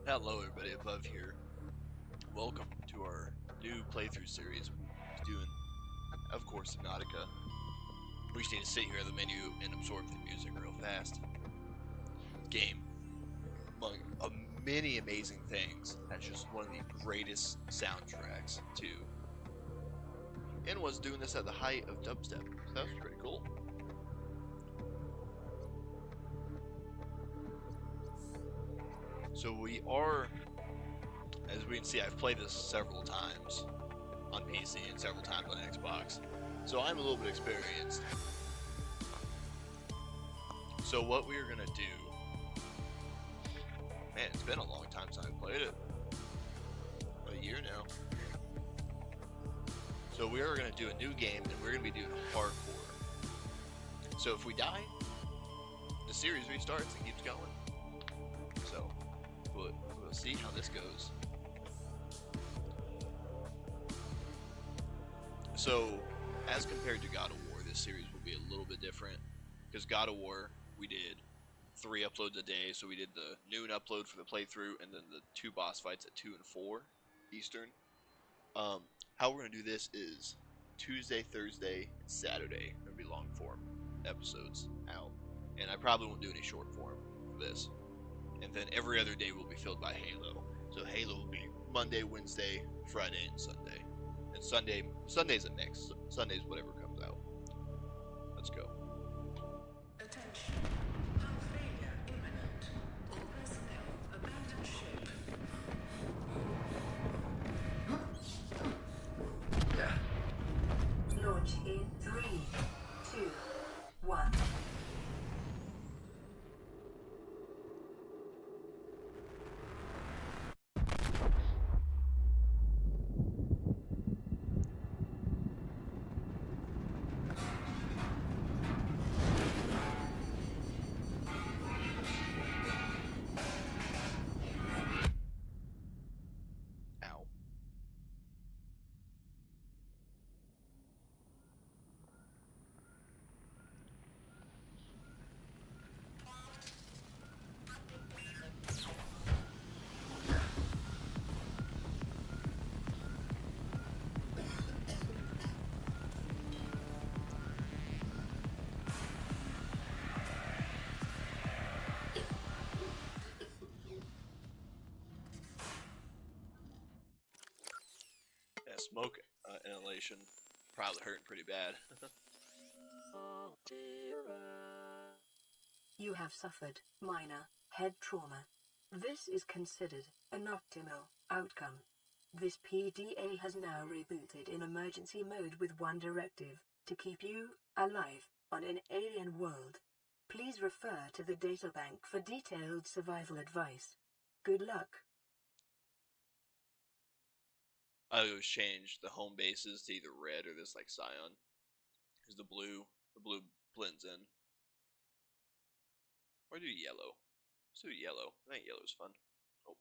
Hello everybody above here. Welcome to our new playthrough series. We're doing, of course, Subnatica. We just need to sit here at the menu and absorb the music real fast. Game, among many amazing things, has just one of the greatest soundtracks too. And was doing this at the height of dubstep, so that was pretty cool. So we are, as we can see, I've played this several times on PC and several times on Xbox, so I'm a little bit experienced. So what we are gonna do, man, it's been a long time since I played it, a year now. So we are gonna do a new game, and we're gonna be doing hardcore. So if we die, the series restarts and keeps going. So we'll see how this goes. So, as compared to God of War, this series will be a little bit different, because God of War, we did 3 uploads a day, so we did the noon upload for the playthrough, and then the 2 boss fights at 2 and 4 Eastern. How we're going to do this is Tuesday, Thursday, and Saturday. There'll be long form episodes out, and I probably won't do any short form for this. And then every other day will be filled by Halo. So Halo will be Monday, Wednesday, Friday, and Sunday. And Sunday's a mix. Sunday's whatever comes out. Let's go. Attention. Hull failure imminent. All personnel abandon ship. Launch in 3, 2, 1. Ow. Yeah, smoke inhalation probably hurting pretty bad. You have suffered minor head trauma. This is considered an optimal outcome. This PDA has now rebooted in emergency mode with one directive: to keep you alive on an alien world. Please refer to the databank for detailed survival advice. Good luck. I always change the home bases to either red or this like cyan, because the blue blends in. Or do yellow. Let's do yellow. I think yellow's fun. Oh.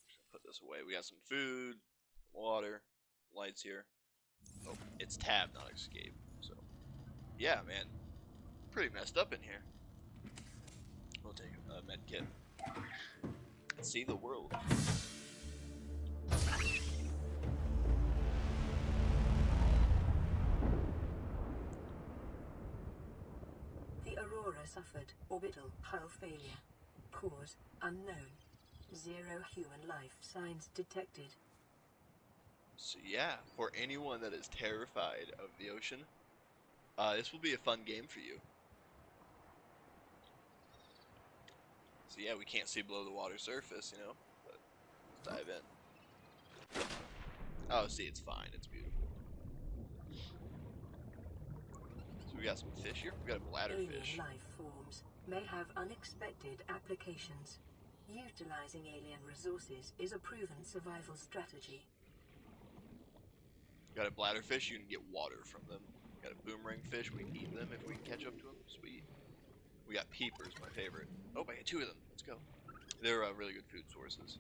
Just put this away. We got some food, water, lights here. Oh, it's tab, not escape. So, yeah, man, pretty messed up in here. We'll take a med kit and see the world. The Aurora suffered orbital hull failure. Cause unknown. 0 human life signs detected. So yeah, for anyone that is terrified of the ocean, this will be a fun game for you. So yeah, we can't see below the water surface, you know, but let's dive in. Oh, see, it's fine. It's beautiful. So we got some fish here. We got a bladderfish. Alien life forms may have unexpected applications. Utilizing alien resources is a proven survival strategy. Got a bladderfish. You can get water from them. Got a boomerang fish. We can eat them if we can catch up to them. Sweet. We got peepers, my favorite. Oh, I got 2 of them. Let's go. They're really good food sources.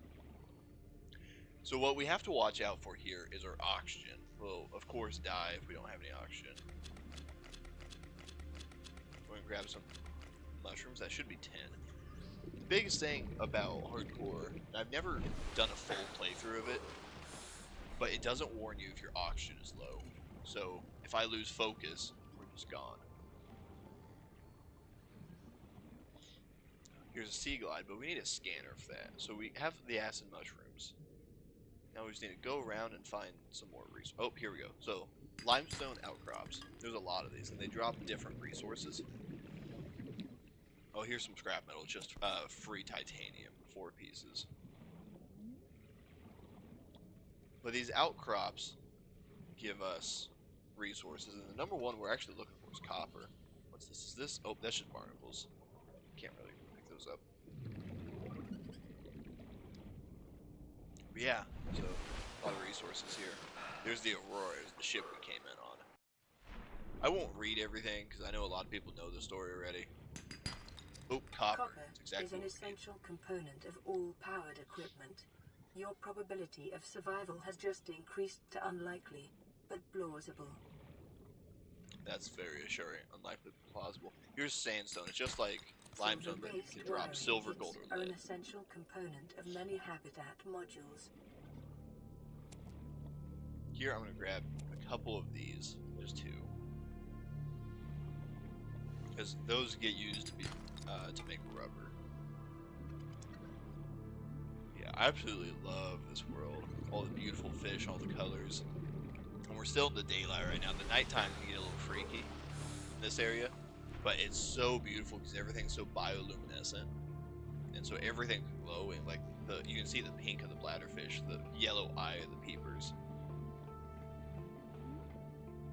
So what we have to watch out for here is our oxygen. We'll, of course, die if we don't have any oxygen. Go and grab some So that should be 10. The biggest thing about hardcore, I've never done a full playthrough of it, but it doesn't warn you if your oxygen is low. So if I lose focus, we're just gone. Here's a sea glide, but we need a scanner for that. So we have the acid mushrooms. Now we just need to go around and find some more resources. Oh, here we go. So limestone outcrops. There's a lot of these, and they drop different resources. Oh, here's some scrap metal. Just free titanium, 4 pieces. But these outcrops give us resources, and the number one we're actually looking for is copper. What's this? Is this? Oh, that's just barnacles. Can't really pick those up. But yeah, so a lot of resources here. There's the Aurora, the ship we came in on. I won't read everything because I know a lot of people know the story already. Oh, copper. That's exactly is an essential component of all powered equipment. Your probability of survival has just increased to unlikely, but plausible. That's very assuring. Unlikely, but plausible. Here's sandstone. It's just like limestone, but it can drop silver, gold, or are lead. an essential component of many habitat modules. Here, I'm going to grab a couple of these. Just 2. Because those get used to make rubber. Yeah, I absolutely love this world. All the beautiful fish, all the colors. And we're still in the daylight right now. The nighttime can get a little freaky in this area, but it's so beautiful because everything's so bioluminescent, and so everything's glowing. Like you can see the pink of the bladderfish, the yellow eye of the peepers.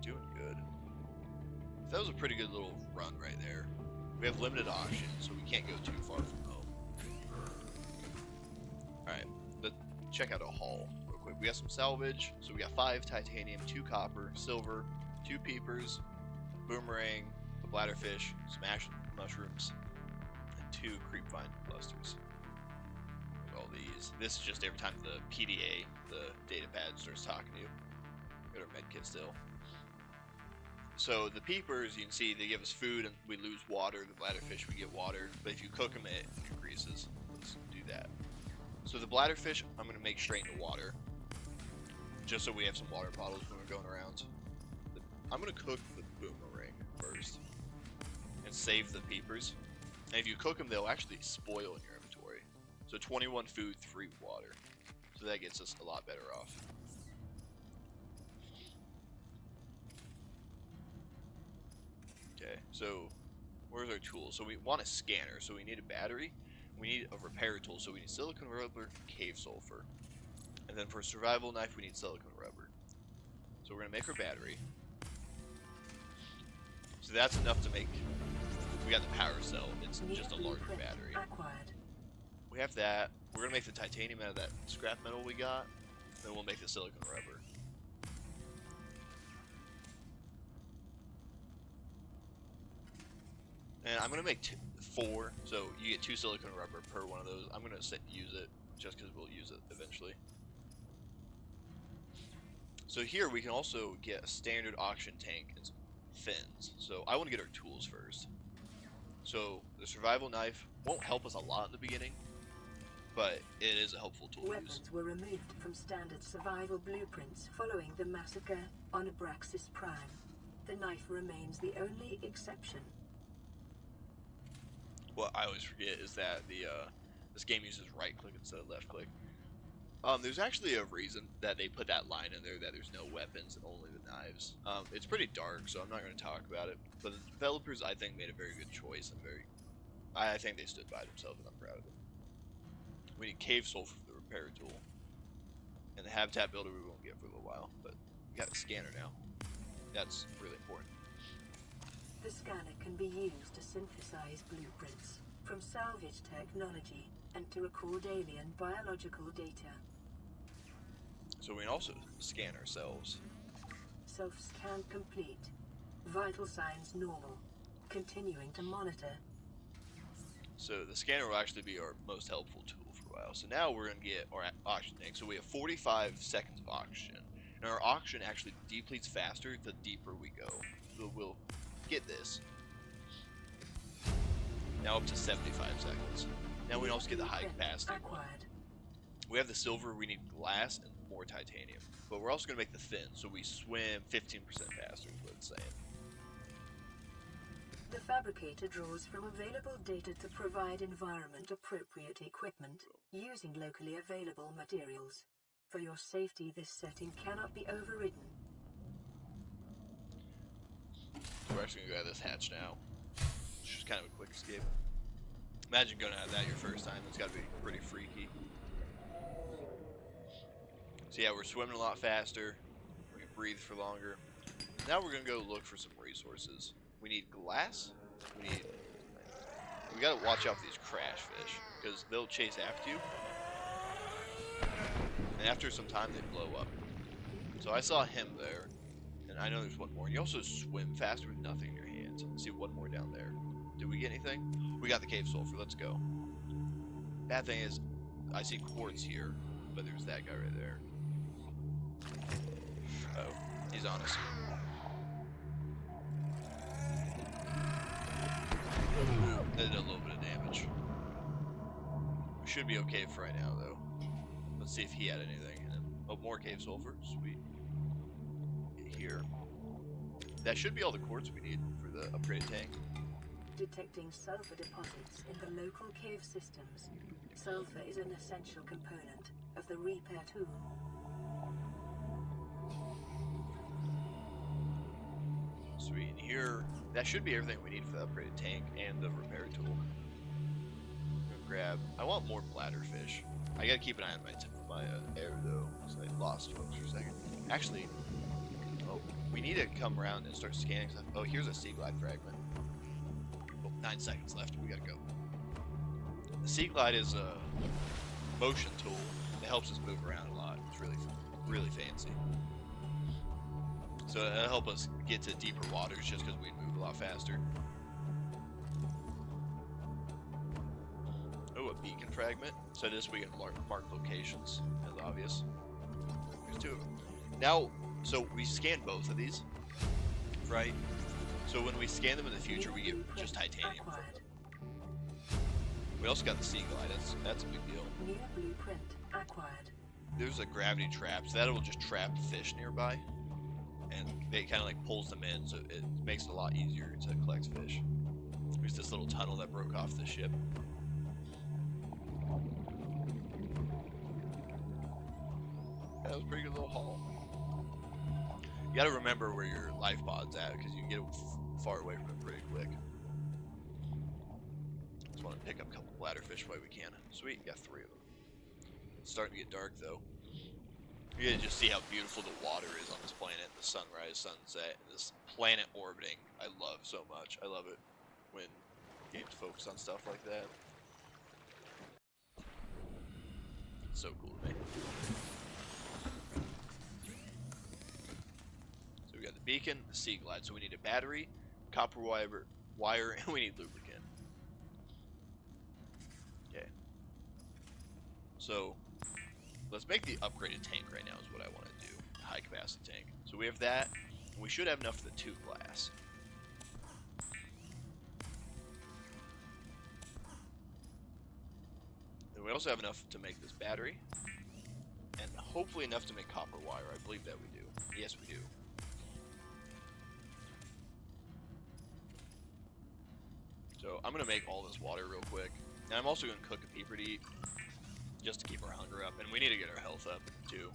Doing good. That was a pretty good little run right there. We have limited oxygen, so we can't go too far from home. Alright, let's check out a haul real quick. We got some salvage, so we got 5 titanium, 2 copper, silver, 2 peepers, boomerang, a bladderfish, smash mushrooms, and 2 creep vine clusters. Look at all these. This is just every time the PDA, the data pad, starts talking to you. Got our medkit still. So the peepers, you can see they give us food and we lose water. The bladderfish, we get water. But if you cook them, it increases. Let's do that. So the bladderfish, I'm going to make straight into water. Just so we have some water bottles when we're going around. I'm going to cook the boomerang first. And save the peepers. And if you cook them, they'll actually spoil in your inventory. So 21 food, 3 water. So that gets us a lot better off. Okay, so where's our tools? So we want a scanner, so we need a battery. We need a repair tool, so we need silicone rubber, cave sulfur. And then for a survival knife, we need silicone rubber. So we're going to make our battery. So that's enough to make... We got the power cell. It's just a larger battery. Acquired. We have that. We're going to make the titanium out of that scrap metal we got. Then we'll make the silicone rubber. And I'm going to make 4, so you get 2 silicone rubber per one of those. I'm going to use it just because we'll use it eventually. So here we can also get a standard oxygen tank and some fins. So I want to get our tools first. So the survival knife won't help us a lot in the beginning, but it is a helpful tool to use. Weapons were removed from standard survival blueprints following the massacre on Abraxas Prime. The knife remains the only exception. What I always forget is that this game uses right click instead of left click. There's actually a reason that they put that line in there that there's no weapons and only the knives. It's pretty dark, so I'm not going to talk about it. But the developers, I think, made a very good choice and I think they stood by themselves, and I'm proud of them. We need cave sulfur for the repair tool, and the habitat builder we won't get for a little while. But we got the scanner now. That's really important. The scanner can be used to synthesize blueprints from salvage technology and to record alien biological data. So we can also scan ourselves. Self-scan complete. Vital signs normal. Continuing to monitor. So the scanner will actually be our most helpful tool for a while. So now we're going to get our oxygen tank. So we have 45 seconds of oxygen. And our oxygen actually depletes faster the deeper we go. So we'll get this. now up to 75 seconds. Now we New also get the high blueprint capacity one. acquired. We have the silver, we need glass and more titanium. But we're also going to make the fin, so we swim 15% faster is what it's saying. The fabricator draws from available data to provide environment-appropriate equipment using locally available materials. For your safety, this setting cannot be overridden. So we're actually going to go out of this hatch now. It's just kind of a quick escape. Imagine going out of that your first time. That's got to be pretty freaky. So yeah, we're swimming a lot faster. We can breathe for longer. Now we're going to go look for some resources. We need glass. We got to watch out for these crash fish because they'll chase after you. And after some time, they blow up. So I saw him there. And I know there's one more. You also swim faster with nothing in your hands. I see one more down there. Did we get anything? We got the cave sulfur. Let's go. Bad thing is, I see quartz here, but there's that guy right there. Oh, he's on us. That did a little bit of damage. We should be okay for right now, though. Let's see if he had anything. Oh, more cave sulfur. Sweet. Here. That should be all the quartz we need for the upgraded tank. Detecting sulfur deposits in the local cave systems. Sulfur is an essential component of the repair tool. Sweet. And here, that should be everything we need for the upgraded tank and the repair tool. I'm gonna grab. I want more bladderfish. I gotta keep an eye on my air though, because I lost folks for a second. Actually, oh, we need to come around and start scanning stuff. Oh, here's a sea glide fragment. Oh, 9 seconds left. We gotta go. The sea glide is a motion tool that helps us move around a lot. It's really fancy. So it'll help us get to deeper waters just because we move a lot faster. Oh, a beacon fragment. So this we can mark locations, as obvious. There's 2 of them. Now, so we scan both of these, right? So when we scan them in the future, we get just titanium from them. We also got the sea glide. That's a big deal. New blueprint acquired. There's a gravity trap, so that will just trap fish nearby. And it kind of like pulls them in, so it makes it a lot easier to collect fish. There's this little tunnel that broke off the ship. That was a pretty good little haul. You gotta remember where your life pod's at, because you can get far away from it pretty quick. Just want to pick up a couple bladderfish while we can. Sweet, got 3 of them. It's starting to get dark though. You gotta just see how beautiful the water is on this planet, the sunrise, sunset, and this planet orbiting. I love so much. I love it when games focus on stuff like that. It's so cool to me. So we got the beacon, the sea glide. So we need a battery, copper wire, and we need lubricant. Okay. So let's make the upgraded tank right now is what I want to do. High capacity tank. So we have that. And we should have enough for the 2 glass. And we also have enough to make this battery. And hopefully enough to make copper wire. I believe that we do. Yes, we do. So I'm going to make all this water real quick. And I'm also going to cook a peeper to eat. Just to keep our hunger up, and we need to get our health up too.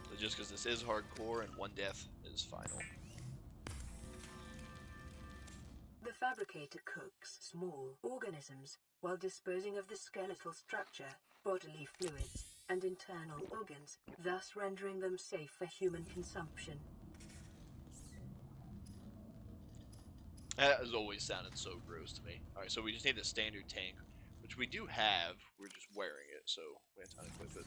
So just because this is hardcore and 1 death is final. The fabricator cooks small organisms while disposing of the skeletal structure, bodily fluids, and internal organs, thus rendering them safe for human consumption. That has always sounded so gross to me. Alright, so we just need the standard tank, which we do have. We're just wearing it, so we have to unequip it.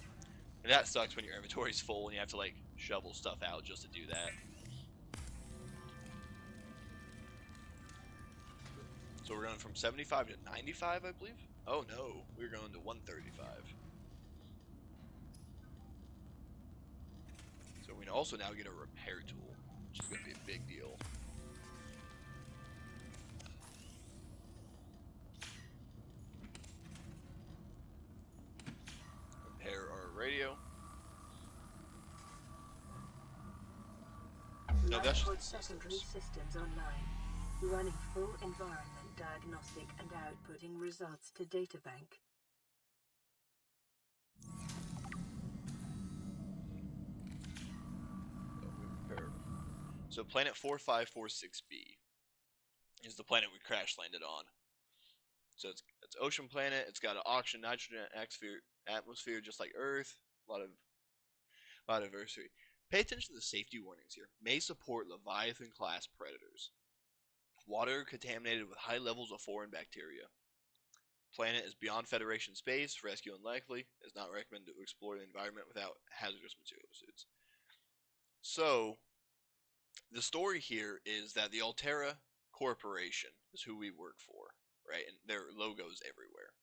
And that sucks when your inventory's full and you have to like shovel stuff out just to do that. So we're going from 75 to 95, I believe? Oh no, we're going to 135. So we also now get a repair tool, which is going to be a big deal. no, Now that's put just the secondary systems. systems online, running full environment diagnostic and outputting results to databank. So planet 4546b is the planet we crash landed on. So it's ocean planet. It's got an oxygen, nitrogen atmosphere just like Earth. A lot of biodiversity. Pay attention to the safety warnings here. May support Leviathan class predators. Water contaminated with high levels of foreign bacteria. Planet is beyond Federation space. Rescue unlikely. Is not recommended to explore the environment without hazardous material suits. So the story here is that the Altera Corporation is who we work for, right? And their logos everywhere.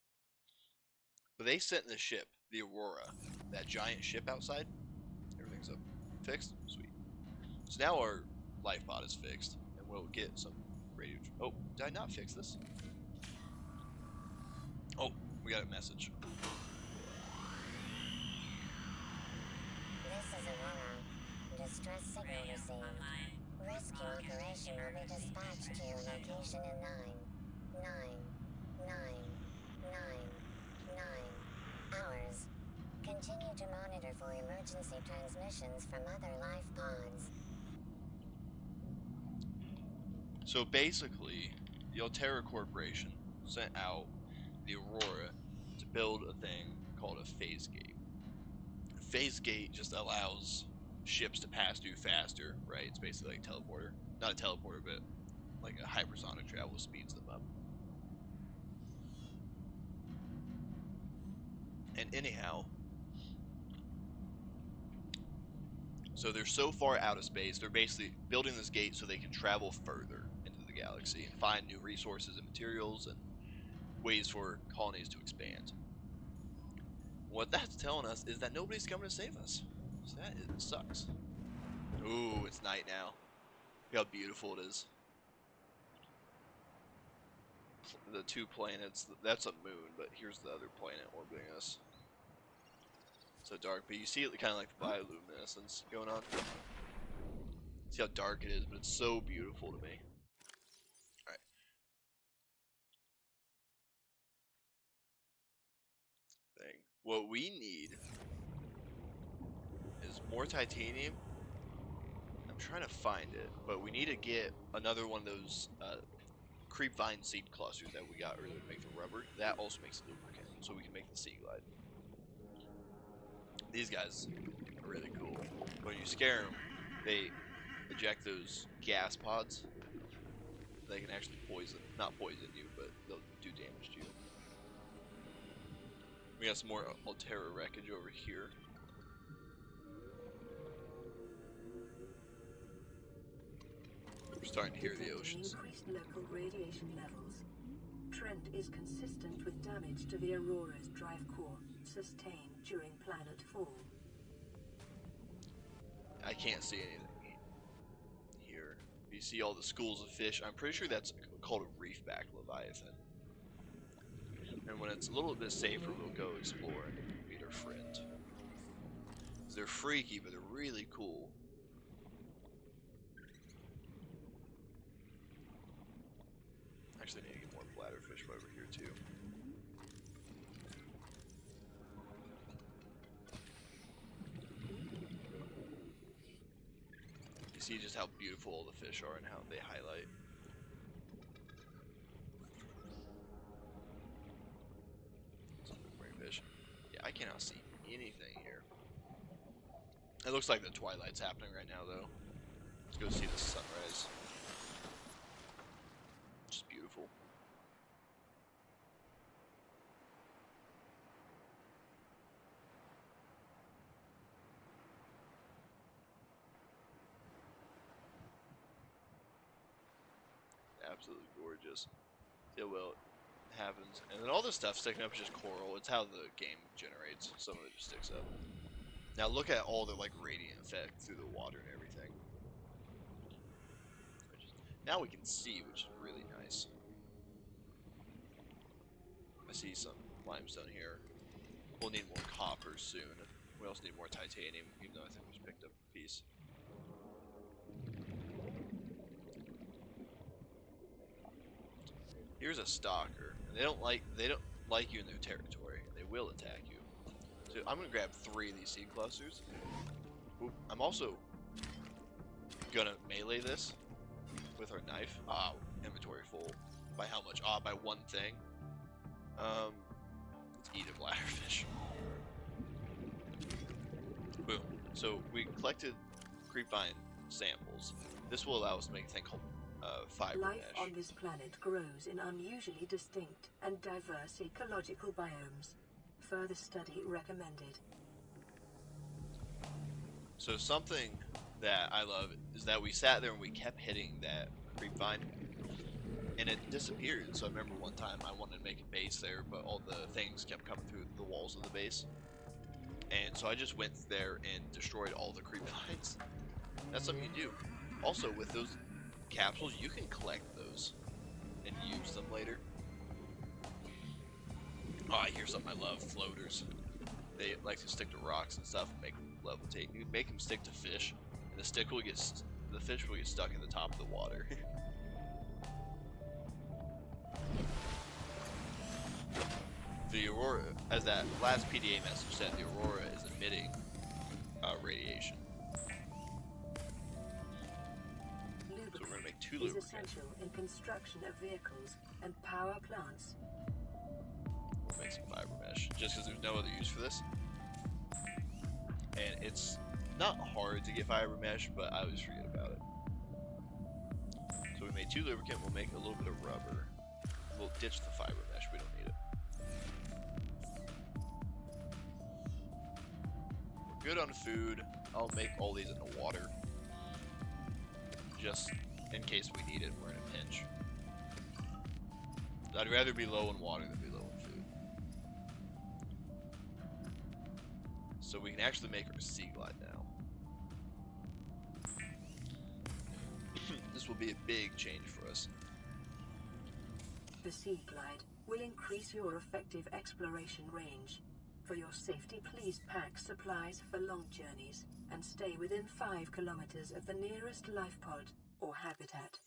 But they sent the ship, the Aurora, that giant ship outside. Everything's up, fixed, sweet. So now our life pod is fixed, and we'll get some radio. Oh, did I not fix this? Oh, we got a message. This is Aurora. Distress signal received. Rescue operation will be dispatched to your location in 9 hours. Continue to monitor for emergency transmissions from other life pods. So basically, the Altera Corporation sent out the Aurora to build a thing called a phase gate. A phase gate just allows ships to pass through faster, right? It's basically like a teleporter. Not a teleporter, but like a hypersonic travel speeds them up. And anyhow, so they're so far out of space, they're basically building this gate so they can travel further into the galaxy and find new resources and materials and ways for colonies to expand. What that's telling us is that nobody's coming to save us. So that sucks. Ooh, it's night now. Look how beautiful it is. The two planets, that's a moon, but here's the other planet orbiting us. So dark, but you see it kind of like the bioluminescence going on. See how dark it is, but it's so beautiful to me. Alright. Thing. What we need is more titanium. I'm trying to find it, but we need to get another one of those creepvine seed clusters that we got earlier to make the rubber. That also makes lubricant, so we can make the Sea Glide. These guys are really cool. When you scare them, they eject those gas pods. They can actually not poison you, but they'll do damage to you. We got some more Altera wreckage over here. We're starting to hear the oceans. Increased local radiation levels. Trend is consistent with damage to the Aurora's drive core sustained during planet fall. I can't see anything here. You see all the schools of fish. I'm pretty sure that's called a reefback Leviathan. And when it's a little bit safer, we'll go explore and meet our friend. They're freaky, but they're really cool. Actually, I need to get more bladderfish over here too. You see just how beautiful all the fish are and how they highlight. Some fish. Yeah, I cannot see anything here. It looks like the twilight's happening right now, though. Let's go see the sunrise. Just beautiful. Absolutely gorgeous. Yeah, well, it happens. And then all this stuff sticking up is just coral. It's how the game generates. Some of it just sticks up. Now look at all the like radiant effect through the water and everything. Now we can see, which is really nice. I see some limestone here. We'll need more copper soon. We also need more titanium, even though I think we just picked up a piece. here's a stalker. And they don't like you in their territory. They will attack you. So I'm gonna grab 3 of these seed clusters. Oop, I'm also gonna melee this with our knife. Ah, inventory full. By how much? Ah, by 1 thing. Let's eat a bladderfish. Boom. So we collected creepvine samples. This will allow us to make a thing called fiber Life mesh. on this planet grows in unusually distinct and diverse ecological biomes. Further study recommended. So something that I love is that we sat there and we kept hitting that creepvine, and it disappeared. So I remember one time I wanted to make a base there, but all the things kept coming through the walls of the base. And so I just went there and destroyed all the creepvines. That's something you do. Also, with those capsules, you can collect those and use them later. Oh, here's something I love: floaters. They like to stick to rocks and stuff and make them levitate. You make them stick to fish, and the fish will get stuck in the top of the water. The Aurora, as that last PDA message said, the Aurora is emitting radiation. So we're gonna make 2 Is lubricants. essential in construction of vehicles and power plants. We'll make some fiber mesh, just because there's no other use for this. And it's not hard to get fiber mesh, but I always forget about it. So we made 2 lubricant. We'll make a little bit of rubber. We'll ditch the fiber mesh. We don't need it. We're good on food. I'll make all these into water, just in case we need it. We're in a pinch. I'd rather be low in water than be low in food. So we can actually make our sea glide now. This will be a big change for us. The Sea Glide will increase your effective exploration range. For your safety, please pack supplies for long journeys and stay within 5 kilometers of the nearest life pod or habitat.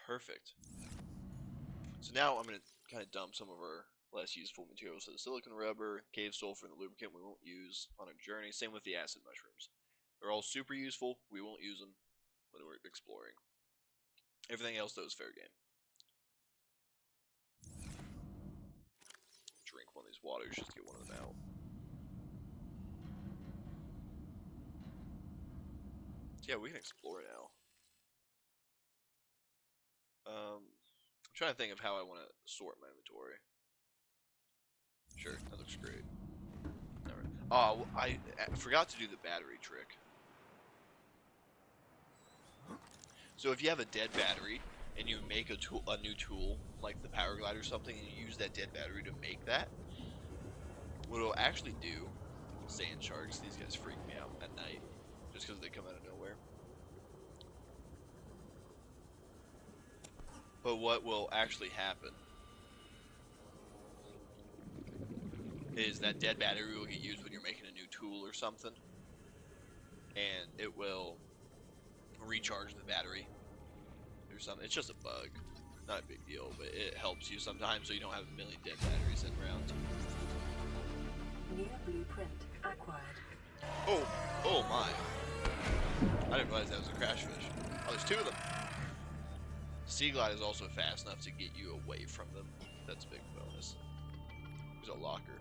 Perfect. So now I'm going to kind of dump some of our less useful materials. So the silicon rubber, cave sulfur, and the lubricant we won't use on our journey. Same with the acid mushrooms. They're all super useful. We won't use them when we're exploring. Everything else, though, is fair game. Drink one of these waters just to get one of them out. So yeah, we can explore now. I'm trying to think of how I want to sort my inventory. Sure, that looks great. Alright. Oh, I forgot to do the battery trick. So if you have a dead battery and you make a new tool, like the power glide or something, and you use that dead battery to make that, what it'll actually do, sand sharks, these guys freak me out at night, just because they come out of nowhere. But what will actually happen is that dead battery will get used when you're making a new tool or something, and it will recharge the battery or something. It's just a bug, not a big deal, but it helps you sometimes so you don't have a million dead batteries sitting around. New blueprint acquired. Oh my. I didn't realize that was a crash fish. Oh, there's 2 of them. Sea glide is also fast enough to get you away from them. That's a big bonus. There's a locker.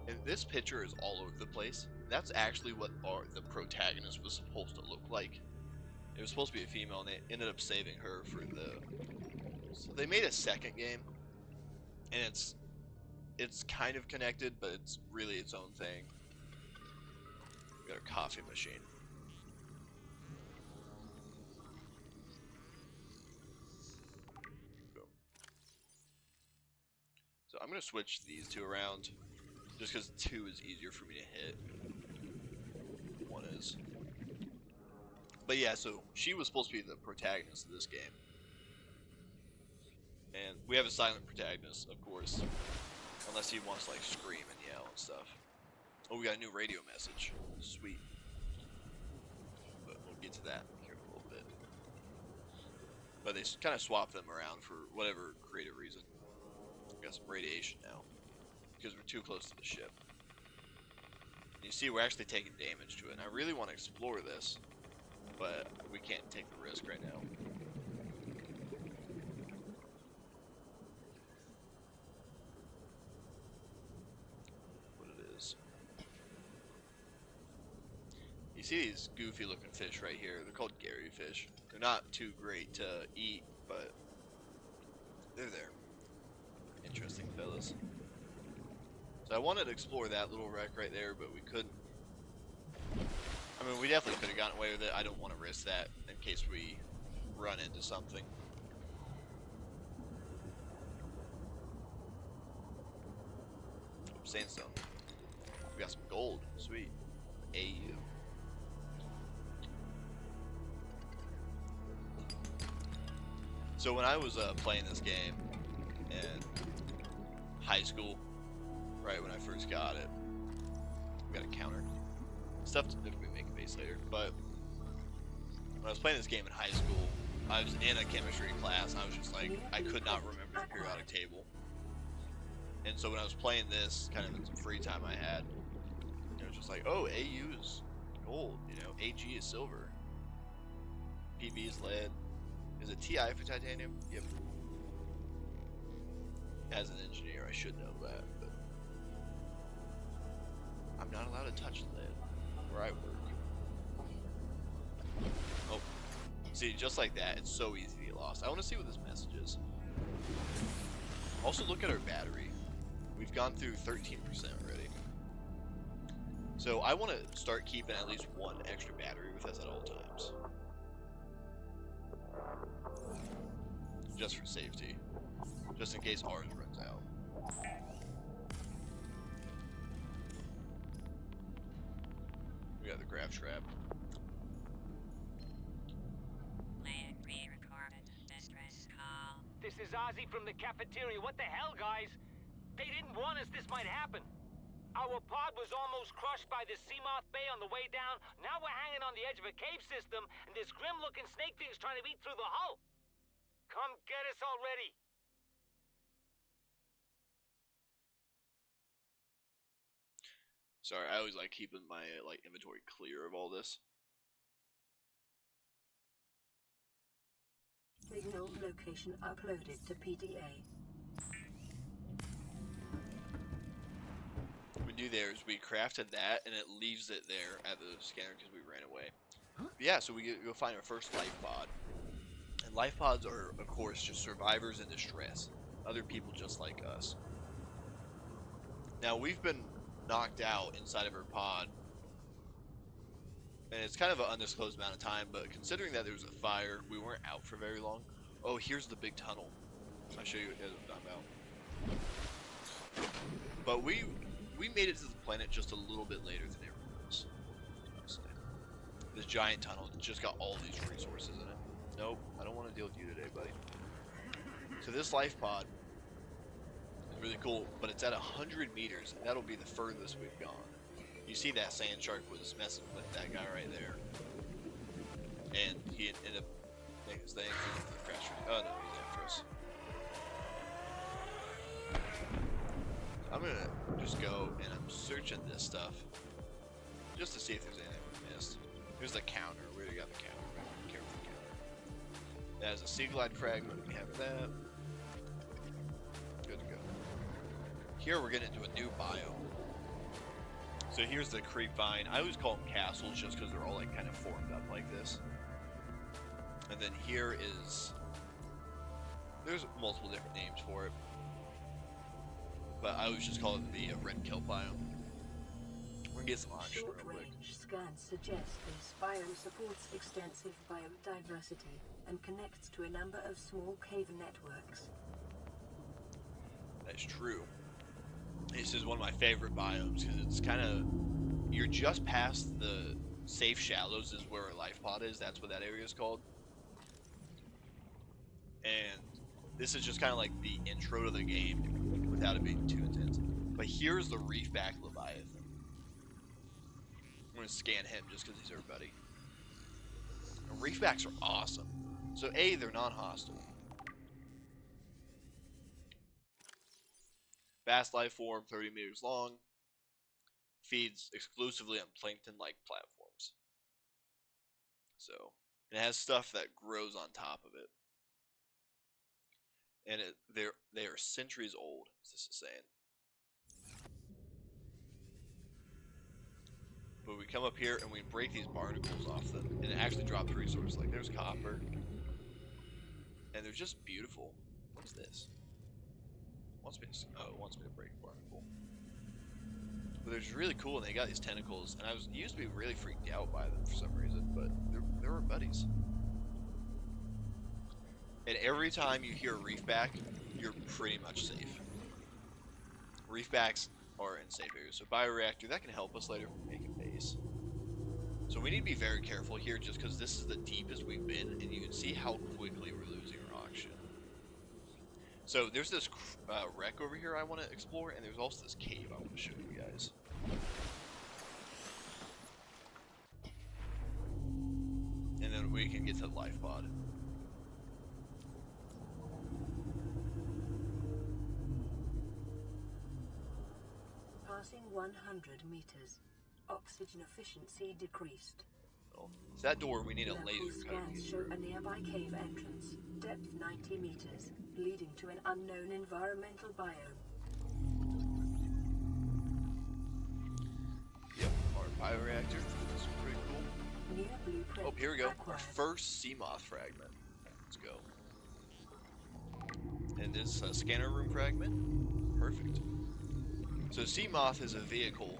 And this picture is all over the place. That's actually what the protagonist was supposed to look like. It was supposed to be a female, and they ended up saving her for the... So they made a second game, and it's kind of connected, but it's really its own thing. We got a coffee machine. Boom. So I'm gonna switch these 2 around, just because 2 is easier for me to hit. 1 is. But yeah, so she was supposed to be the protagonist of this game. And we have a silent protagonist, of course. Unless he wants to, like, scream and yell and stuff. Oh, we got a new radio message. Sweet. But we'll get to that here in a little bit. but they kind of swap them around for whatever creative reason. We got some radiation now because we're too close to the ship. You see, we're actually taking damage to it, and I really want to explore this, but we can't take the risk right now. What it is. You see these goofy looking fish right here. They're called Gary fish. They're not too great to eat, but they're there. Interesting fellas. So I wanted to explore that little wreck right there, but we couldn't. I mean, we definitely could have gotten away with it. I don't want to risk that in case we run into something. Sandstone. We got some gold. Sweet. AU. So when I was playing this game in high school, right when I first got it, we got a counter. Stuff to we make a base later. But when I was playing this game in high school, I was in a chemistry class, and I was just like, I could not remember the periodic table. And so when I was playing this, kind of in some free time I had, it was just like, oh, AU is gold, you know, AG is silver, PB is lead. Is it TI for titanium? Yep. As an engineer, I should know that, but I'm not allowed to touch lead where I work. Oh, see, just like that, it's so easy to get lost. I want to see what this message is. Also, look at our battery. We've gone through 13% already. So I want to start keeping at least one extra battery with us at all times. Just for safety. Just in case ours runs out. We got the graph trap. This is Ozzy from the cafeteria. What the hell, guys? They didn't warn us this might happen. Our pod was almost crushed by the Seamoth Bay on the way down. Now we're hanging on the edge of a cave system, and this grim-looking snake thing's trying to eat through the hull. Come get us already. Sorry, I always like keeping my inventory clear of all this. Signal location uploaded to PDA. What we do there is we crafted that, and it leaves it there at the scanner because we ran away. But yeah, so we go find our first life pod. And life pods are, of course, just survivors in distress. Other people just like us. Now, we've been knocked out inside of our pod. And it's kind of an undisclosed amount of time, but considering that there was a fire, we weren't out for very long. Oh, here's the big tunnel. I'll show you what I'm talking about. But we made it to the planet just a little bit later than everyone else. This giant tunnel just got all these resources in it. Nope, I don't want to deal with you today, buddy. So this life pod is really cool, but it's at 100 meters, and that'll be the furthest we've gone. You see that sand shark was messing with that guy right there. And he ended up making his thing for the crash. Oh no, he's after us. I'm gonna just go and I'm searching this stuff just to see if there's anything we missed. Here's the counter. We already got the counter. Right? Care for the counter. That is a sea glide fragment. We have that. Good to go. Here we're getting into a new biome. So here's the creep vine. I always call them castles just because they're all like kind of formed up like this. And then here is, there's multiple different names for it, but I always just call it the red kelp biome. We're gonna get some oxygen real quick. Short-range scans suggest this biome supports extensive biodiversity and connects to a number of small cave networks. That's true. This is one of my favorite biomes because it's kind of, you're just past the safe shallows is where a life pod is. That's what that area is called. And this is just kind of like the intro to the game without it being too intense. But here's the reefback Leviathan. I'm going to scan him just because he's our buddy. And reefbacks are awesome. So A, they're non-hostile. Vast life form, 30 meters long. Feeds exclusively on plankton-like platforms. So, it has stuff that grows on top of it. And they are centuries old, as this is saying. But we come up here and we break these barnacles off them, and it actually drops resources. Like there's copper, and they're just beautiful. What is this? It wants me to break a barnacle. But they're just really cool, and they got these tentacles. And I used to be really freaked out by them for some reason, but they're our buddies. And every time you hear a reefback, you're pretty much safe. Reefbacks are in safe areas. So bioreactor, that can help us later if we make a base. So we need to be very careful here just because this is the deepest we've been, and you can see how quickly we're losing our oxygen. So there's this wreck over here I want to explore, and there's also this cave I want to show you guys. And then we can get to the life pod. Passing 100 meters. Oxygen efficiency decreased. So that door, we need a Local laser cutter. scans show a nearby cave entrance, depth 90 meters, leading to an unknown environmental biome. Yep, our bioreactor. That's pretty cool. Near blueprint Oh, here we go. Our acquired. first sea moth fragment. Let's go. And this scanner room fragment. Perfect. So sea moth is a vehicle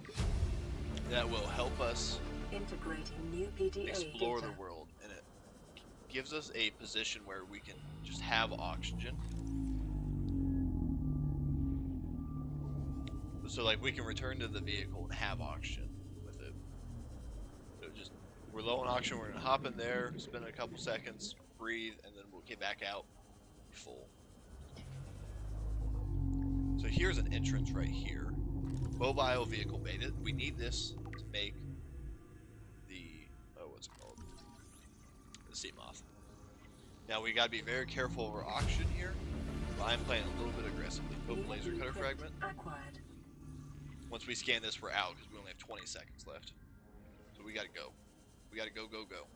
that will help us Integrating new PDA explore data. the world, and it gives us a position where we can just have oxygen. So like we can return to the vehicle and have oxygen with it. So just we're low on oxygen, we're gonna hop in there, spend a couple seconds, breathe, and then we'll get back out full. So here's an entrance right here. Mobile vehicle bay. We need this to make the what's it called? The sea moth. Now we gotta be very careful over oxygen here. But I'm playing a little bit aggressively. Oh, New laser cutter blueprint fragment. acquired. Once we scan this, we're out because we only have 20 seconds left. So we gotta go. We gotta go, go, go.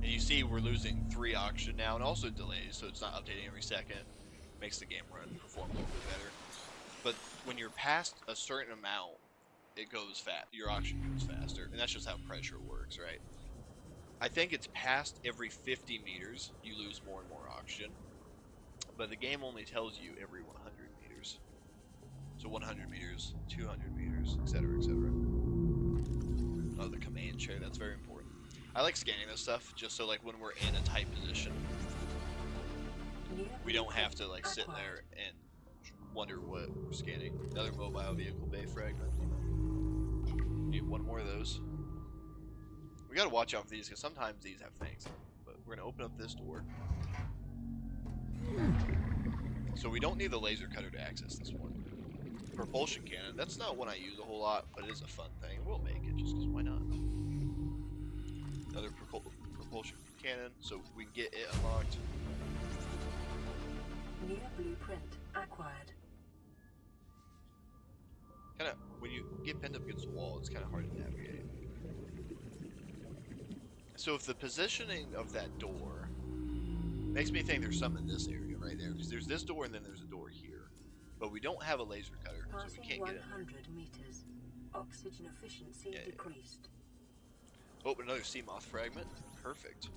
And you see we're losing 3 oxygen now, and also delays, so it's not updating every second. Makes the game run perform a little bit better. But when you're past a certain amount, it goes fast. Your oxygen goes faster, and that's just how pressure works, right? I think it's past every 50 meters you lose more and more oxygen, but the game only tells you every 100 meters. So 100 meters, 200 meters, etc., etc. Oh, the command chair, that's very important. I like scanning this stuff just so like when we're in a tight position, New we don't have to like blueprint sit there acquired. and wonder what we're scanning. Another mobile vehicle bay fragment. Need one more of those. We gotta watch out for these because sometimes these have things. But we're gonna open up this door. So we don't need the laser cutter to access this one. Propulsion cannon, that's not one I use a whole lot, but it is a fun thing. We'll make it just because why not? Another propulsion cannon, so we can get it unlocked. New blueprint acquired. Kinda, when you get pinned up against the wall, it's kinda hard to navigate. So if the positioning of that door makes me think there's some in this area right there, because there's this door and then there's a door here. But we don't have a laser cutter, so we Passing can't get in. 100 meters. Oxygen efficiency Yeah. decreased. Oh, another sea moth fragment. Perfect.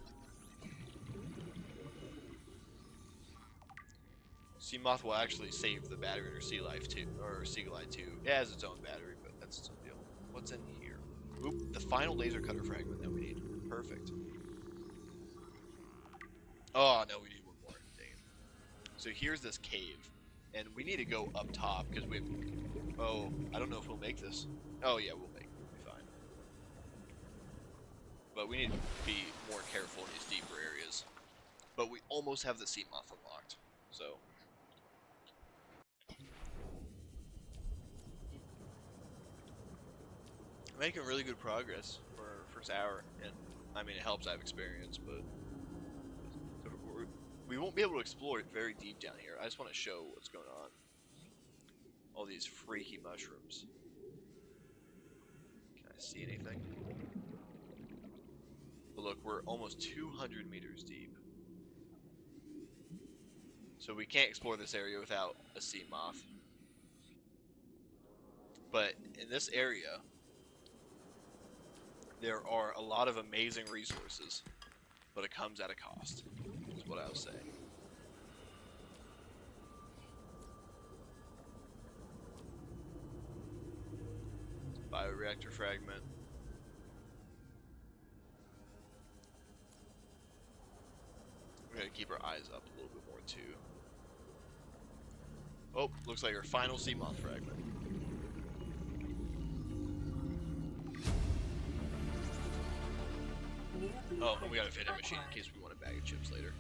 Sea moth will actually save the battery in her sea life too, or sea glide too. It has its own battery, but that's its own deal. What's in here? Oop, the final laser cutter fragment that we need. Perfect. Oh no, we need one more. Dang it. So here's this cave, and we need to go up top because we have. Oh, I don't know if we'll make this. Oh yeah, we'll make it. We'll be fine. But we need to be more careful in these deeper areas. But we almost have the sea moth unlocked, so. Making really good progress for our first hour, and I mean, it helps I have experience, but we won't be able to explore it very deep down here. I just want to show what's going on. All these freaky mushrooms. Can I see anything? But look, we're almost 200 meters deep. So we can't explore this area without a sea moth. But in this area, there are a lot of amazing resources, but it comes at a cost, is what I was saying. Bioreactor fragment. We're gonna keep our eyes up a little bit more too. Oh, looks like our final sea moth fragment. Oh, and we got a vending machine in case we want a bag of chips later.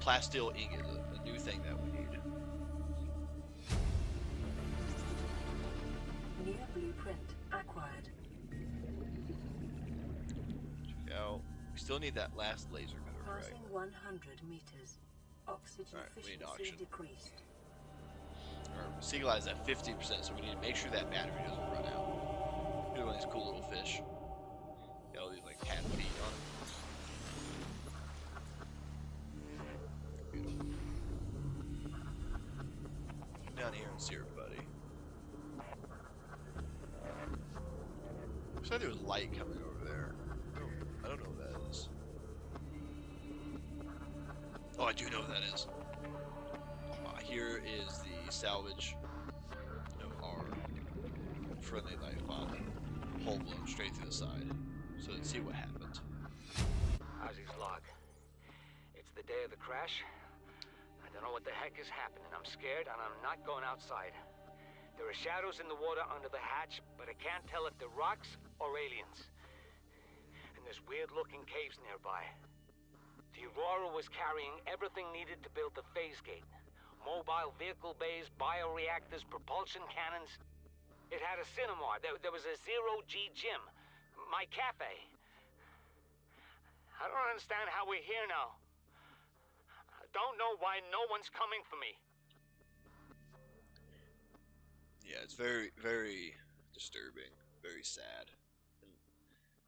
Plasteel ingot, a new thing that we need. New blueprint acquired. Check out. We still need that last laser cutter Passing fragment. 100 meters. Oxygen Alright, we need efficiency auction. decreased. Our Seagull is at 50%, so we need to make sure that battery doesn't run out. Here's one of these cool little fish. Got all these like cat feet on them. Beautiful. Come down here and see her, buddy. Looks like there was light coming over there. I don't know what that is. Oh, I do know what that is. Here is the salvage of our friendly life pod. Hole blown straight through the side. So let's see what happened. Ozzy's log. It's the day of the crash. I don't know what the heck is happening. I'm scared and I'm not going outside. There are shadows in the water under the hatch, but I can't tell if they're rocks or aliens. And there's weird-looking caves nearby. The Aurora was carrying everything needed to build the phase gate. Mobile vehicle bays, bioreactors, propulsion cannons. It had a cinema. There was a zero-G gym. My cafe. I don't understand how we're here now. I don't know why no one's coming for me. Yeah, it's very, very disturbing. Very sad. And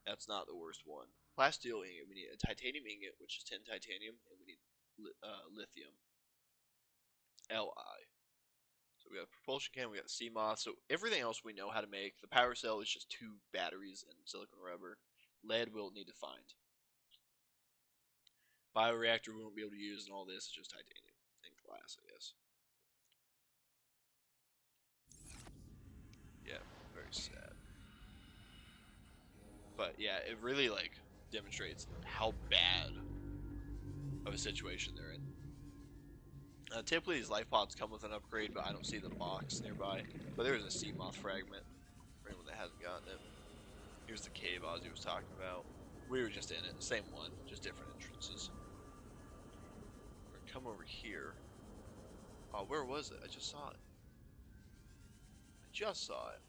that's not the worst one. Plasteel ingot. We need a titanium ingot, which is 10 titanium, and we need lithium. Li. So we got a propulsion can, we got the sea moth. So everything else we know how to make. The power cell is just 2 batteries and silicon rubber. Lead we'll need to find. Bioreactor we won't be able to use, and all this is just titanium and glass, I guess. Yeah, very sad. But yeah, it really like demonstrates how bad of a situation they're in. Typically these life pods come with an upgrade, but I don't see the box nearby. But there is a sea moth fragment for anyone that hasn't gotten it. Here's the cave Ozzy was talking about. We were just in it, the same one, just different entrances. We're gonna come over here. Oh, where was it? I just saw it. I just saw it.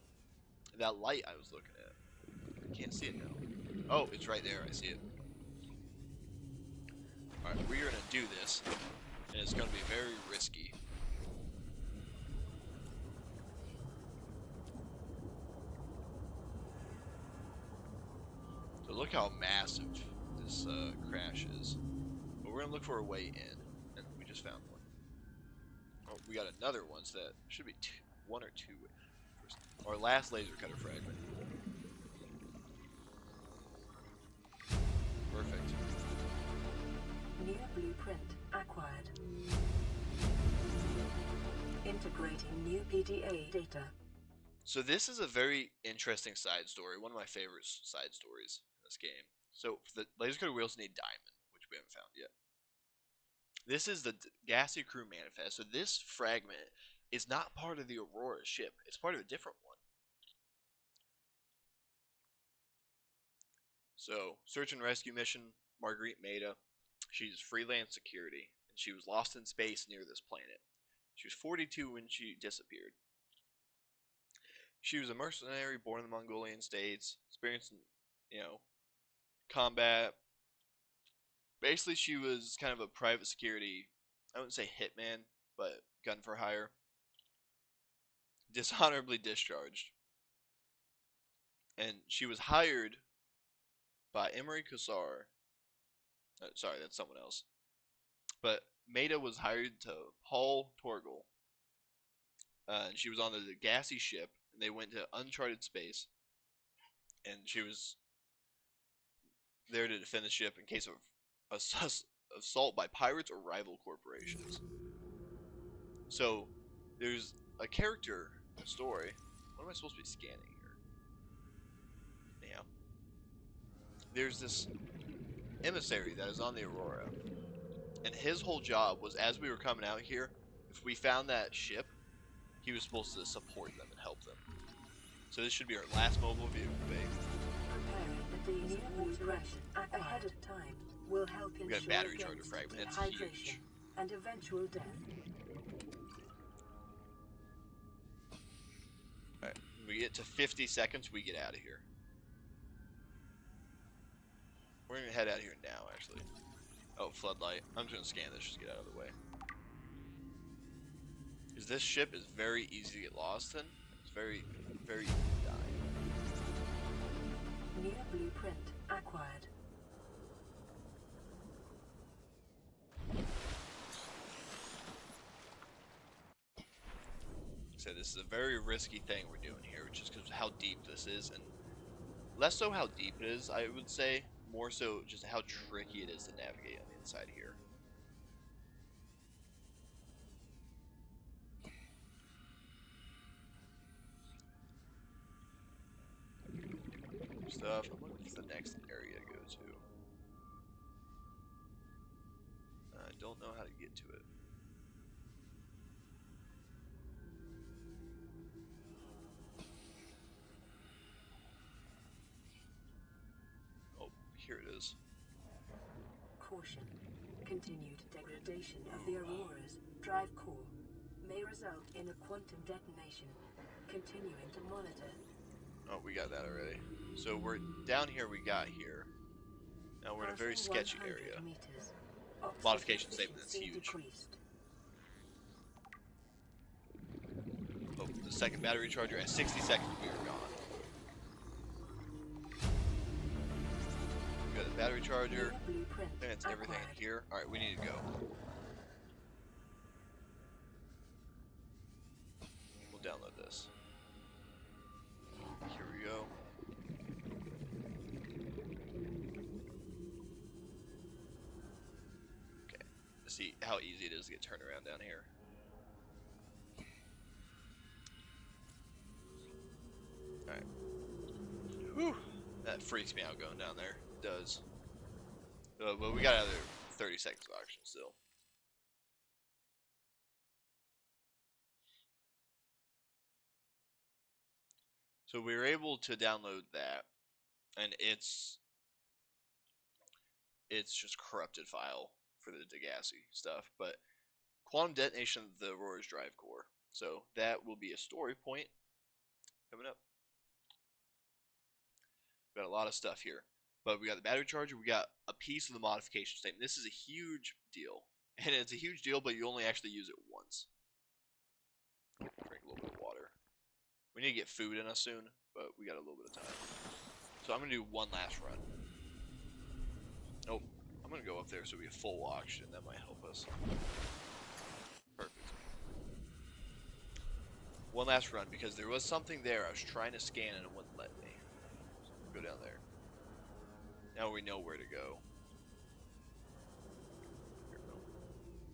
That light I was looking at. I can't see it now. Oh, it's right there. I see it. Alright, we're gonna do this. And it's going to be very risky. So look how massive this crash is. But we're going to look for a way in. And we just found one. Oh, we got another one, so that should be 1 or 2. Our last laser cutter fragment. Perfect. New blueprint acquired. Integrating new PDA data. So this is a very interesting side story. One of my favorite side stories in this game. So the laser cutter wheels need diamond, which we haven't found yet. This is the Gassy Crew Manifest. So this fragment is not part of the Aurora ship. It's part of a different one. So, search and rescue mission, Marguerite Maida. She's freelance security, and she was lost in space near this planet. She was 42 when she disappeared. She was a mercenary born in the Mongolian states, experiencing, combat. Basically, she was kind of a private security, I wouldn't say hitman, but gun for hire. Dishonorably discharged. And she was hired by Emery Kassar. Sorry, that's someone else. But Maida was hired to Paul Torgal. And she was on the gassy ship, and they went to uncharted space. And she was there to defend the ship in case of assault by pirates or rival corporations. So, there's a character in the story. What am I supposed to be scanning here? Anyhow, there's this emissary that is on the Aurora, and his whole job was, as we were coming out here, if we found that ship, he was supposed to support them and help them. So this should be our last mobile vehicle bay. Preparing the daily water ration ahead of time will help We got a ensure battery charger against fragment. It's dehydration huge. and eventual death. Alright, when we get to 50 seconds, we get out of here. We're gonna head out of here now, actually. Oh, floodlight. I'm just gonna scan this, just get out of the way. Because this ship is very easy to get lost in. It's very, very easy to die. New blueprint acquired. So this is a very risky thing we're doing here, just because of how deep this is, and less so how deep it is, I would say, more so just how tricky it is to navigate on the inside here. Stuff. I wonder what's the next area to go to. I don't know how to get to it. Oh, here it is. Caution. Continued degradation of the Aurora's drive core may result in a quantum detonation. Continuing to monitor. Oh, we got that already. So we're down here, we got here. Now we're in a very sketchy area. Meters, Modification statement, that's huge. decreased. Oh, the second battery charger at 60 seconds, we are gone. We got the battery charger. Blueprint I think that's everything in acquired. here. Alright, we need to go. We'll download this. Here we go. Okay, let's see how easy it is to get turned around down here. Alright. Whew. That freaks me out going down there. It does. But we got another 30 seconds of action still. So we were able to download that, and it's just corrupted file for the Degassi stuff, but quantum detonation of the Aurora's drive core. So that will be a story point coming up. We got a lot of stuff here, but we got the battery charger. We got a piece of the modification statement. This is a huge deal, and it's a huge deal, but you only actually use it once. Drink a little bit of water. We need to get food in us soon, but we got a little bit of time. So I'm going to do one last run. Nope. I'm going to go up there so we have full oxygen. That might help us. Perfect. One last run, because there was something there I was trying to scan and it wouldn't let me. So go down there. Now we know where to go. Here we go.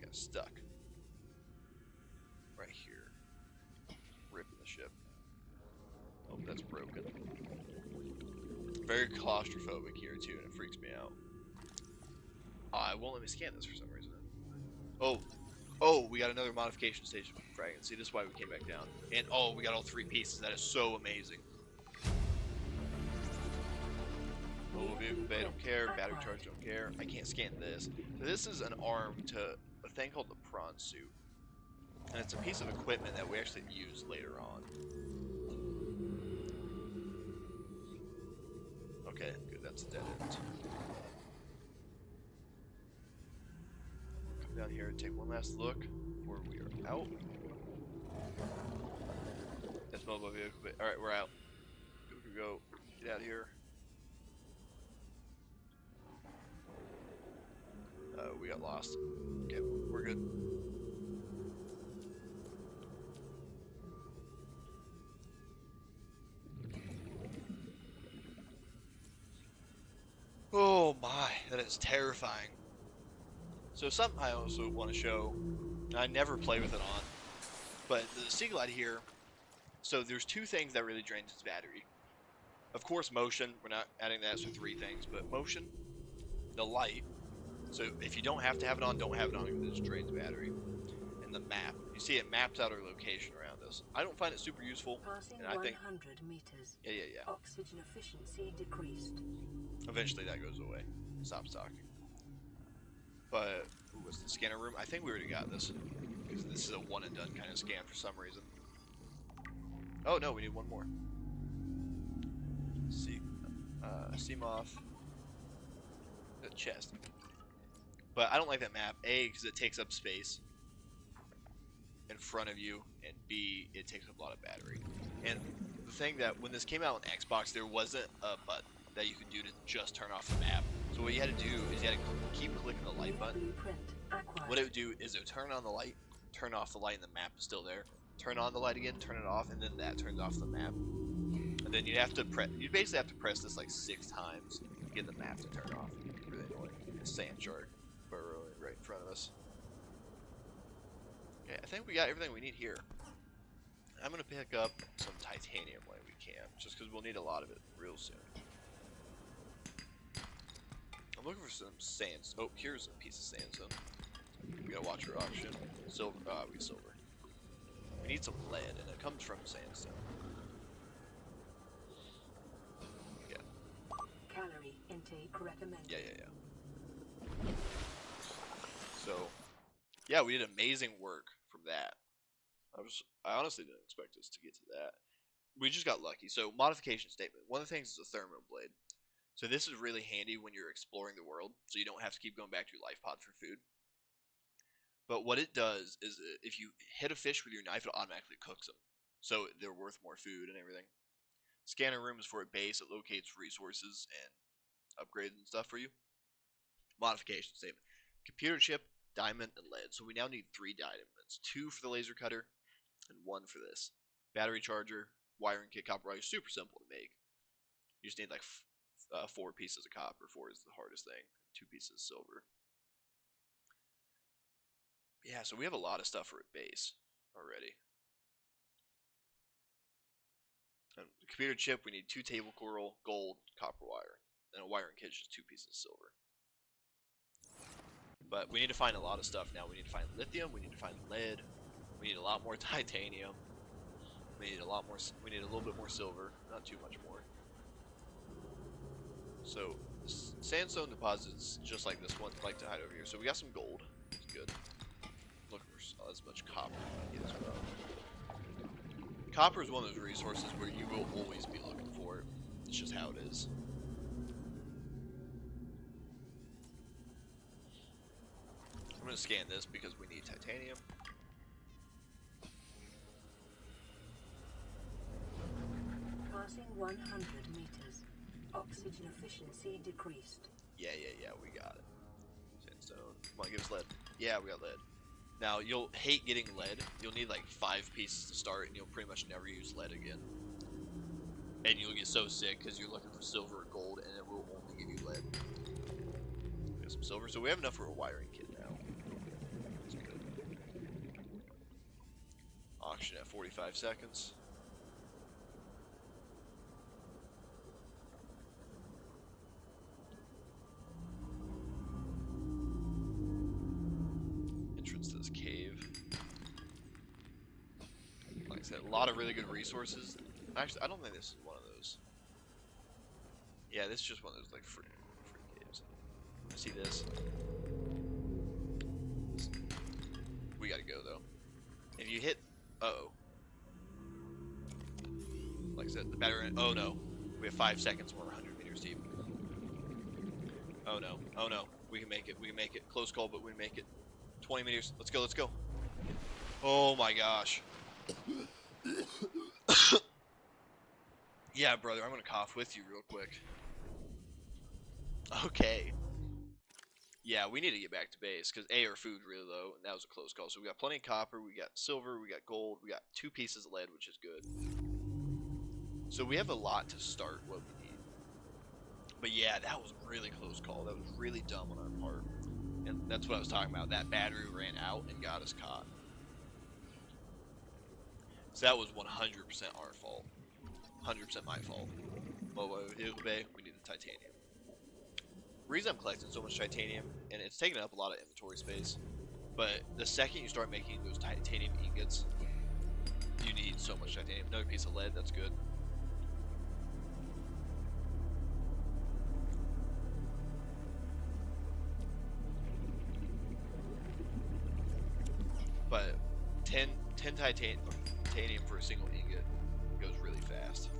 Got stuck. Right here. Ripping the ship. Oh, that's broken. Very claustrophobic here too, and it freaks me out. Oh, it won't let me scan this for some reason. Oh, we got another modification station fragment. See, this is why we came back down. And oh, we got all three pieces. That is so amazing. Mobile vehicle bay, don't care. Battery charge, don't care. I can't scan this. So this is an arm to a thing called the prawn suit. And it's a piece of equipment that we actually use later on. Okay, good. that's a dead end. Come down here and take one last look before we are out. That's mobile vehicle. Alright, we're out. Go. Get out of here. We got lost. Okay, we're good. Oh my, that is terrifying. So something I also want to show, and I never play with it on, but the Seaglide here, so there's two things that really drains its battery. Of course motion, we're not adding that, so three things, but motion, the light, so if you don't have to have it on, don't have it on because it just drains battery, and the map. You see it maps out our location around us. I don't find it super useful, Passing and I think 100 meters. yeah. Oxygen efficiency decreased. Eventually that goes away. Stops talking. But what's the scanner room? I think we already got this because this is a one and done kind of scan for some reason. Oh no, we need one more. See, Seamoth, the chest. But I don't like that map. A, because it takes up space in front of you, and B, it takes up a lot of battery. And the thing that when this came out on Xbox, there wasn't a button that you could do to just turn off the map. So what you had to do is you had to keep clicking the light button. What it would do is it would turn on the light, turn off the light, and the map is still there. Turn on the light again, turn it off, and then that turns off the map. And then you'd have to press. You basically have to press this like 6 times to get the map to turn off. Really annoying. Sand shark burrowing right in front of us. Okay, I think we got everything we need here. I'm gonna pick up some titanium when we can, just because we'll need a lot of it real soon. I'm looking for some sand. Oh, here's a piece of sandstone. We gotta watch our auction. Silver. We silver. We need some lead, and it comes from sandstone. Yeah. Calorie intake recommended. Yeah. So, yeah, we did amazing work from that. I honestly didn't expect us to get to that. We just got lucky. So, modification statement. One of the things is a thermo blade. So this is really handy when you're exploring the world, so you don't have to keep going back to your life pod for food. But what it does is if you hit a fish with your knife, it automatically cooks them. So they're worth more food and everything. Scanner room is for a base. It locates resources and upgrades and stuff for you. Modification statement. Computer chip, diamond, and lead. So we now need 3 diamonds. 2 for the laser cutter, and 1 for this. Battery charger, wiring kit, copper wire. Super simple to make. You just need like 4 pieces of copper. 4 is the hardest thing. 2 pieces of silver. Yeah, so we have a lot of stuff for a base already. And the computer chip, we need 2 table coral, gold, copper wire. And a wiring kit is just 2 pieces of silver. But we need to find a lot of stuff now. We need to find lithium, we need to find lead, we need a lot more titanium. We need a lot more. We need a little bit more silver, not too much more. So sandstone deposits, just like this one, like to hide over here. So we got some gold. It's good. Looking for as much copper as we can get as well. Copper is one of those resources where you will always be looking for it. It's just how it is. I'm gonna scan this because we need titanium. Passing 100 meters. Oxygen efficiency decreased. Yeah, we got it. Sandstone. Come on, give us lead. Yeah, we got lead. Now, you'll hate getting lead. You'll need like 5 pieces to start, and you'll pretty much never use lead again. And you'll get so sick because you're looking for silver or gold, and it will only give you lead. We got some silver, so we have enough for a wiring kit now. That's good. Auction at 45 seconds. Entrance to this cave. Like I said, a lot of really good resources. Actually, I don't think this is one of those. Yeah, this is just one of those like free caves. See this? We gotta go though. If you hit, like I said, the battery. Oh no, we have 5 seconds. We're 100 meters deep. Oh no. Oh no. We can make it. We can make it. Close call, but we can make it. 20 meters. Let's go. Let's go. Oh my gosh. Yeah, brother. I'm gonna cough with you real quick. Okay. Yeah, we need to get back to base because our food really low, and that was a close call. So we got plenty of copper, we got silver, we got gold, we got 2 pieces of lead, which is good. So we have a lot to start what we need. But yeah, that was a really close call. That was really dumb on our part. And that's what I was talking about. That battery ran out and got us caught. So that was 100% our fault. 100% my fault. Mobile vehicle bay, we need the titanium. The reason I'm collecting so much titanium, and it's taking up a lot of inventory space, but the second you start making those titanium ingots, you need so much titanium. Another piece of lead, that's good. But 10 titanium for a single ingot goes really fast.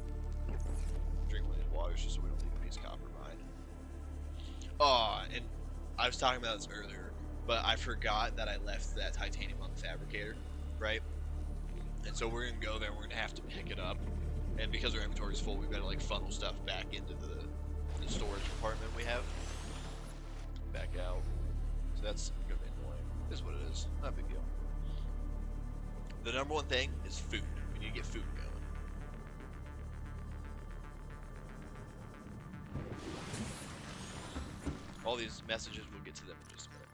Drink one of these waters just so we don't leave a piece of copper behind. Oh, and I was talking about this earlier, but I forgot that I left that titanium on the fabricator, right? And so we're gonna go there and we're gonna have to pick it up. And because our inventory is full, we've got to like funnel stuff back into the storage compartment we have. Back out. So that's gonna be annoying. Is what it is. Not a big deal. The number one thing is food. We need to get food going. All these messages, we'll get to them in just a minute.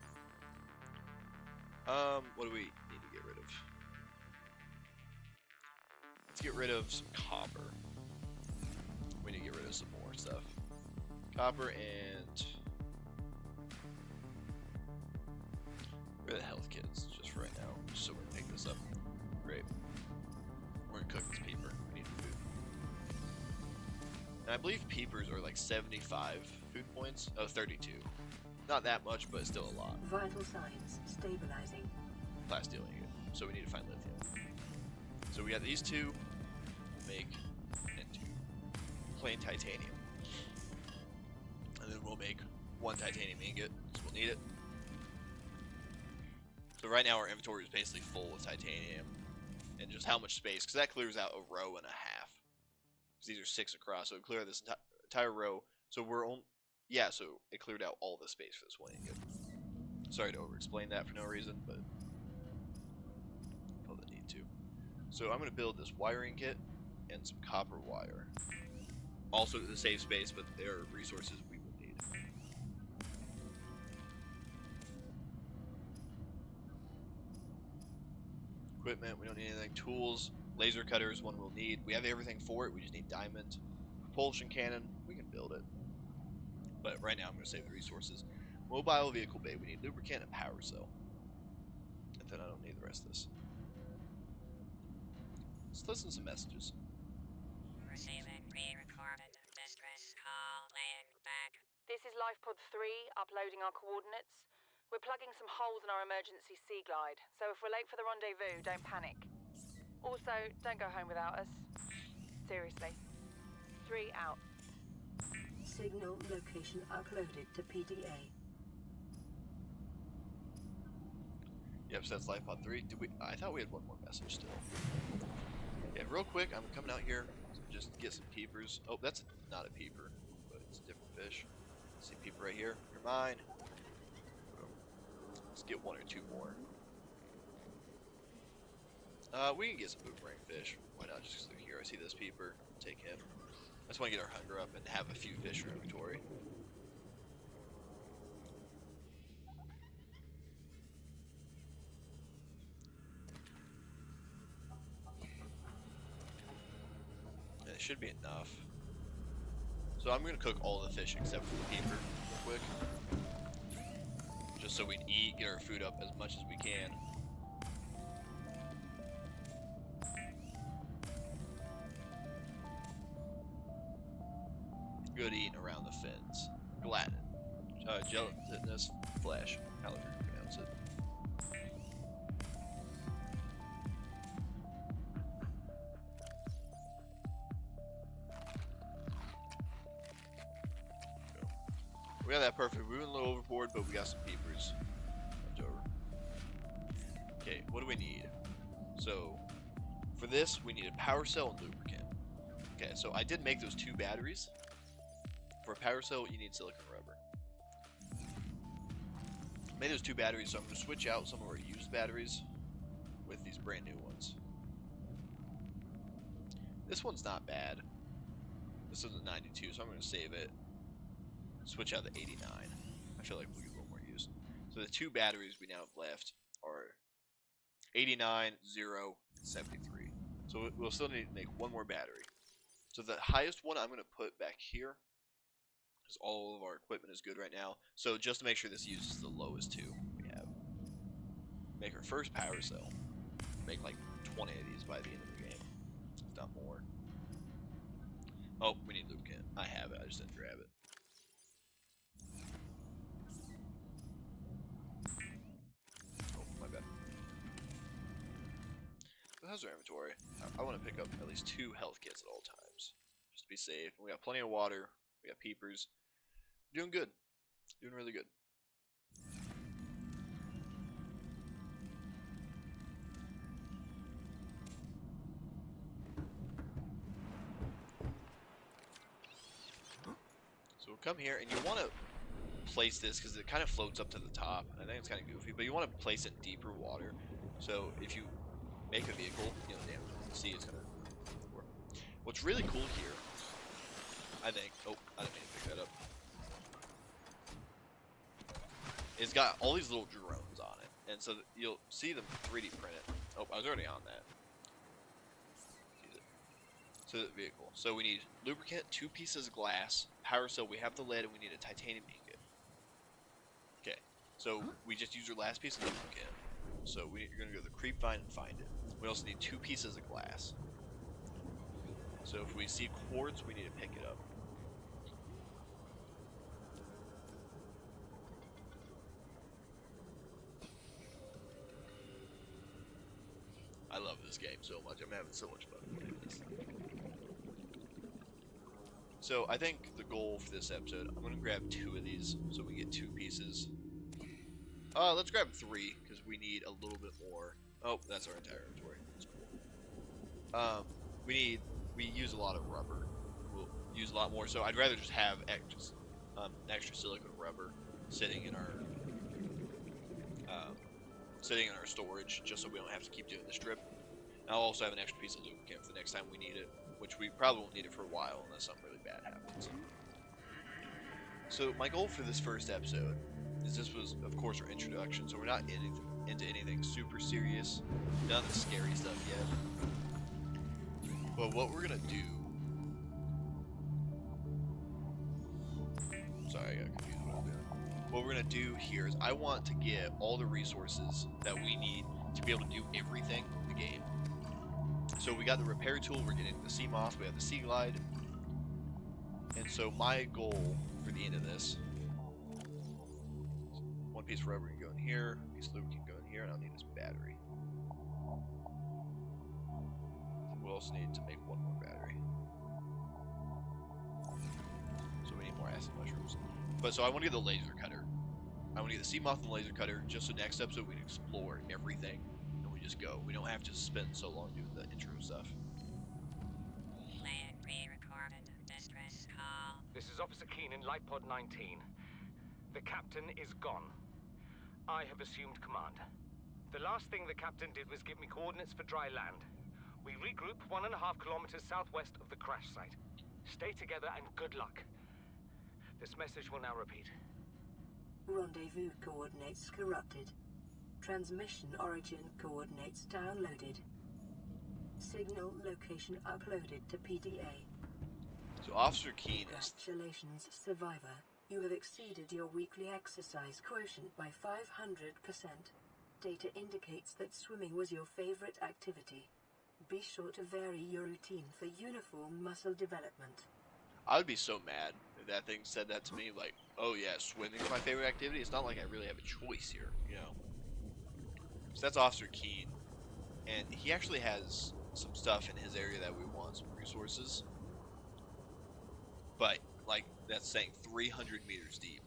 What do we need to get rid of? Let's get rid of some copper. We need to get rid of some more stuff. Copper and rid of the health kits just for right now, just so we can pick this up. Great. We're gonna cook this peeper. We need food. And I believe peepers are like 75 food points. Oh, 32. Not that much, but still a lot. Vital signs stabilizing. Plasteel ingot. So we need to find lithium. So we got these two. Make into plain titanium. And then we'll make 1 titanium ingot, because we'll need it. So right now our inventory is basically full with titanium. And just how much space, because that clears out a row and a half. Because these are 6 across, so it cleared this entire row. So we're on, yeah, so it cleared out all the space for this 1 ingot. Sorry to over-explain that for no reason, but I felt the need to. So I'm going to build this wiring kit and some copper wire. Also to save space, but there are resources we will need. Equipment, we don't need anything. Tools, laser cutter is one we'll need. We have everything for it, we just need diamond. Propulsion cannon, we can build it. But right now I'm going to save the resources. Mobile vehicle bay, we need lubricant and power cell. And then I don't need the rest of this. Let's listen to some messages. Receiving pre-recorded distress call laying back. This is LifePod 3, uploading our coordinates. We're plugging some holes in our emergency sea glide, so if we're late for the rendezvous, don't panic. Also, don't go home without us. Seriously. 3 out. Signal location uploaded to PDA. Yep, so that's LifePod 3. Did we? I thought we had one more message still. Yeah, real quick, I'm coming out here to just get some peepers. Oh, that's not a peeper, but it's a different fish. See peeper right here. You're mine. Let's get 1 or 2 more. We can get some boomerang fish. Why not? Just 'cause they're here. I see this peeper. Take him. I just want to get our hunger up and have a few fish for inventory. And it should be enough. So I'm going to cook all the fish except for the peeper real quick. Just so we can eat, get our food up as much as we can. Good eating around the fins. Gelatin. Gelatinous flesh. However you pronounce it. We we got that perfect. We went a little overboard, but we got some peepers left over. Okay, what do we need? So, for this, we need a power cell and lubricant. Okay, so I did make those 2 batteries. For a power cell, you need silicone rubber. I made those 2 batteries, so I'm going to switch out some of our used batteries with these brand new ones. This one's not bad. This is a 92, so I'm going to save it. Switch out the 89. I feel like we'll get a little more use. So the 2 batteries we now have left are 89, 0, 73. So we'll still need to make 1 more battery. So the highest one I'm going to put back here, because all of our equipment is good right now. So just to make sure this uses the lowest 2 we have. Make our first power cell. Make like 20 of these by the end of the game, if not more. Oh, we need lubricant. I have it, I just didn't grab it. Oh, my bad. So how's our inventory? I want to pick up at least 2 health kits at all times, just to be safe. We got plenty of water. We got peepers. We're doing good. Doing really good. So we'll come here, and you want to place this because it kind of floats up to the top. I think it's kind of goofy, but you want to place it in deeper water. So if you make a vehicle, you know, damn, see it's gonna work. What's really cool here, I think. Oh, I didn't mean to pick that up. It's got all these little drones on it, and so you'll see them 3D print it. Oh, I was already on that. To the vehicle. So we need lubricant, 2 pieces of glass, power cell. We have the lead, and we need a titanium ingot. Okay, so we just used our last piece of lubricant. So we're gonna go to the creep vine and find it. We also need 2 pieces of glass. So if we see quartz, we need to pick it up. I love this game so much. I'm having so much fun playing this. So I think the goal for this episode, I'm gonna grab 2 of these so we get 2 pieces. Let's grab 3 because we need a little bit more. Oh, that's our entire inventory. That's cool. We use a lot of rubber. We'll use a lot more. So I'd rather just have extra silicone rubber sitting in our storage, just so we don't have to keep doing the strip. And I'll also have an extra piece of lubricant for the next time we need it, which we probably won't need it for a while unless something really bad happens. So my goal for this first episode is this was, of course, our introduction, so we're not into anything super serious, none of the scary stuff yet. But what we're gonna do... Sorry, I got confused what I was doing. What we're gonna do here is I want to get all the resources that we need to be able to do everything in the game. So we got the repair tool, we're getting the sea moth, we have the sea glide. And so my goal for the end of this, 1 piece of rubber can go in here, a piece of lubricant can go in here, and I'll need this battery. We'll also need to make 1 more battery. So we need more acid mushrooms. But so I want to get the laser cutter. I want to get the sea moth and the laser cutter, just so next episode we can explore everything. And we just go. We don't have to spend so long doing the intro stuff. Land re-recorded distress call. This is Officer Keenan, Lightpod 19. The captain is gone. I have assumed command. The last thing the captain did was give me coordinates for dry land. We regroup 1.5 kilometers southwest of the crash site. Stay together and good luck. This message will now repeat. Rendezvous coordinates corrupted. Transmission origin coordinates downloaded. Signal location uploaded to PDA. So Officer Keen is... Congratulations, survivor. You have exceeded your weekly exercise quotient by 500%. Data indicates that swimming was your favorite activity. Be sure to vary your routine for uniform muscle development. I would be so mad if that thing said that to me, like, oh yeah, swimming is my favorite activity. It's not like I really have a choice here, you know. So that's Officer Keen, and he actually has some stuff in his area that we want, some resources. But, like, that's saying 300 meters deep.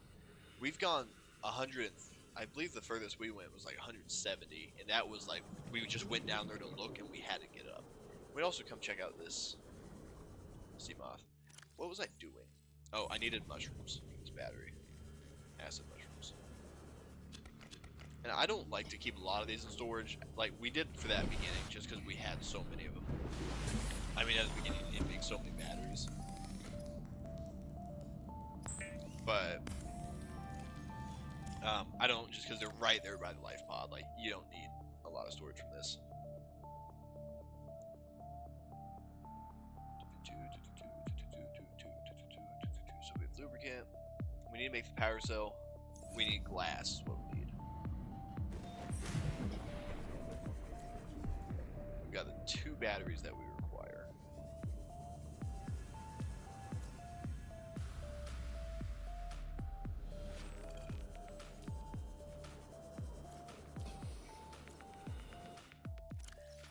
we've gone 100. I believe the furthest we went was like 170, and that was like we just went down there to look, and we had to get up. We'd also come check out this sea moth. What was I doing? Oh, I needed mushrooms for this battery. Acid mushrooms. And I don't like to keep a lot of these in storage, like we did for that beginning, just because we had so many of them. I mean, at the beginning, it makes so many batteries. But I don't, just because they're right there by the life pod. Like, you don't need a lot of storage from this. So we have lubricant. We need to make the power cell. We need glass is what we need. We've got the 2 batteries that we require.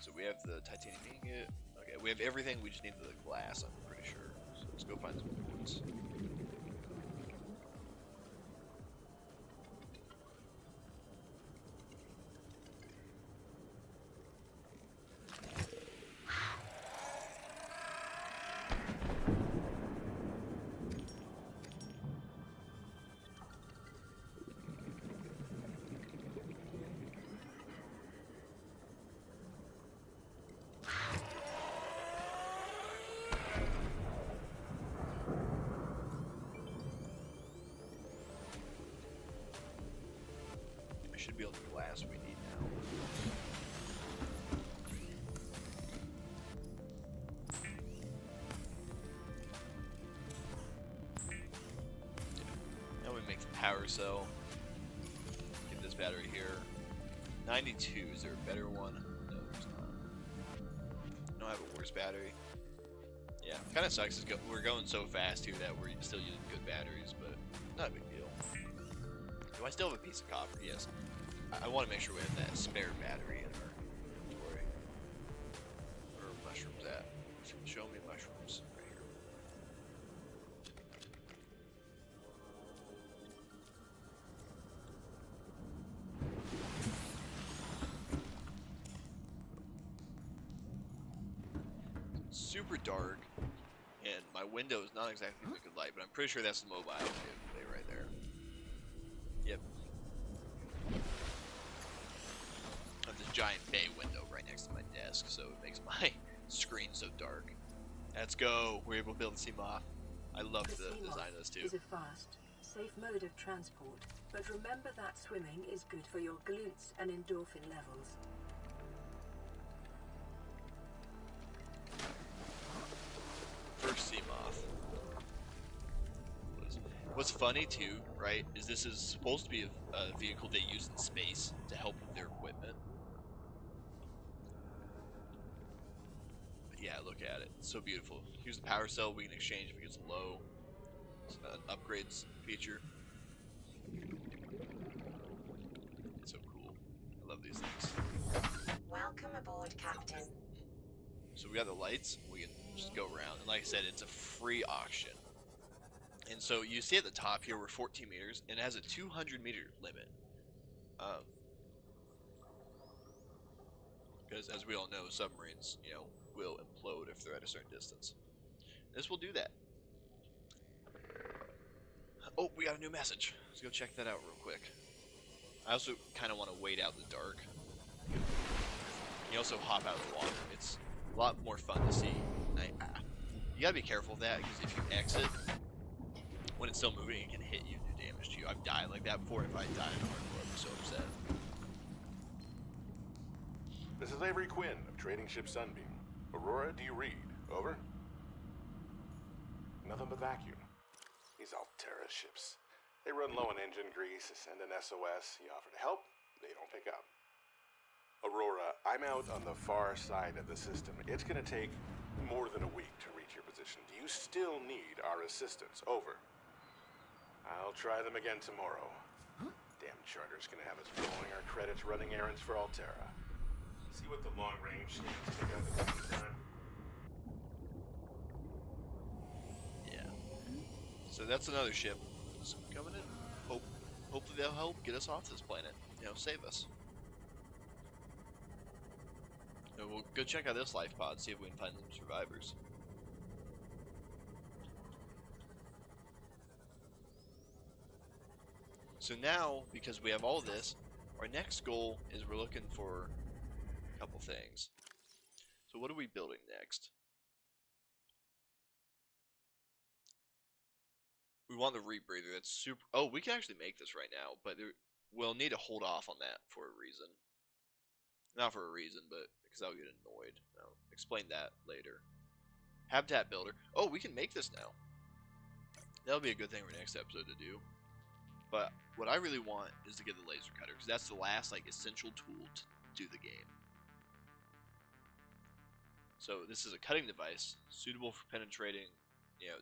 So we have the titanium ingot. Okay, we have everything. We just need the glass, I'm pretty sure. So let's go find some quartz. Should be able to glass we need now. Now we make the power cell. Get this battery here. 92, is there a better one? No, there's not. I don't have a worse battery. Yeah, kind of sucks. We're going so fast here that we're still using good batteries, but not a big deal. Do I still have a piece of copper? Yes. I want to make sure we have that spare battery in our inventory. Where are mushrooms at? Show me mushrooms. Right here. It's super dark, and my window is not exactly a good light, but I'm pretty sure that's the mobile display right there. Yep. I have this giant bay window right next to my desk, so it makes my screen so dark. Let's go. We're able to build a sea moth. I love the design of this too. Is a fast, safe mode of transport, but remember that swimming is good for your glutes and endorphin levels. First sea moth. What's funny too, right, is this is supposed to be a vehicle they use in space to help with their equipment. But yeah, look at it. It's so beautiful. Here's the power cell we can exchange if it gets low. It's an upgrades feature. It's so cool. I love these things. Welcome aboard, Captain. So we got the lights. We can just go around. And like I said, it's a free auction. And so you see at the top here, we're 14 meters, and it has a 200-meter limit. Because as we all know, submarines, you know, will implode if they're at a certain distance. This will do that. Oh, we got a new message. Let's go check that out real quick. I also kind of want to wait out in the dark. You also hop out of the water. It's a lot more fun to see. You gotta be careful of that, because if you exit, when it's still moving, it can hit you and do damage to you. I've died like that before. If I died in hardcore, I'd be so upset. This is Avery Quinn of Trading Ship Sunbeam. Aurora, do you read? Over? Nothing but vacuum. These Altera ships. They run low on engine grease, send an SOS, you offer to help, they don't pick up. Aurora, I'm out on the far side of the system. It's gonna take more than a week to reach your position. Do you still need our assistance? Over. I'll try them again tomorrow. Damn charter's gonna have us blowing our credits running errands for Altera. See what the long-range scans pick up at the meantime. Yeah. So that's another ship. Is it coming in? Oh, hopefully they'll help get us off this planet. You know, save us. You know, we'll go check out this life pod, see if we can find some survivors. So now, because we have all this, our next goal is we're looking for a couple things. So what are we building next? We want the rebreather. That's super. Oh, we can actually make this right now, but we'll need to hold off on that for a reason. Not for a reason, but because I'll get annoyed. I'll explain that later. Habitat builder. Oh, we can make this now. That'll be a good thing for next episode to do. But what I really want is to get the laser cutter, because that's the last like essential tool to do the game. So this is a cutting device suitable for penetrating, you know,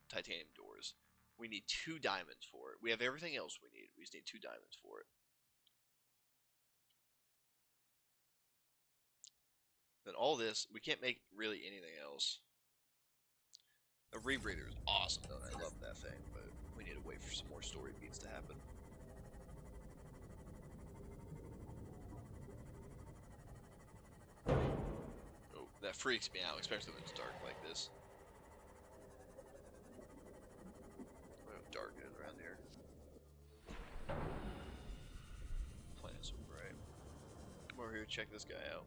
titanium doors. We need 2 diamonds for it. We have everything else we need. We just need 2 diamonds for it. Then all this, we can't make really anything else. A rebreather is awesome though, and I love that thing, but we need to wait for some more story beats to happen. Oh, that freaks me out, especially when it's dark like this. Look how dark it is around here. Planet's so bright. Come over here, check this guy out.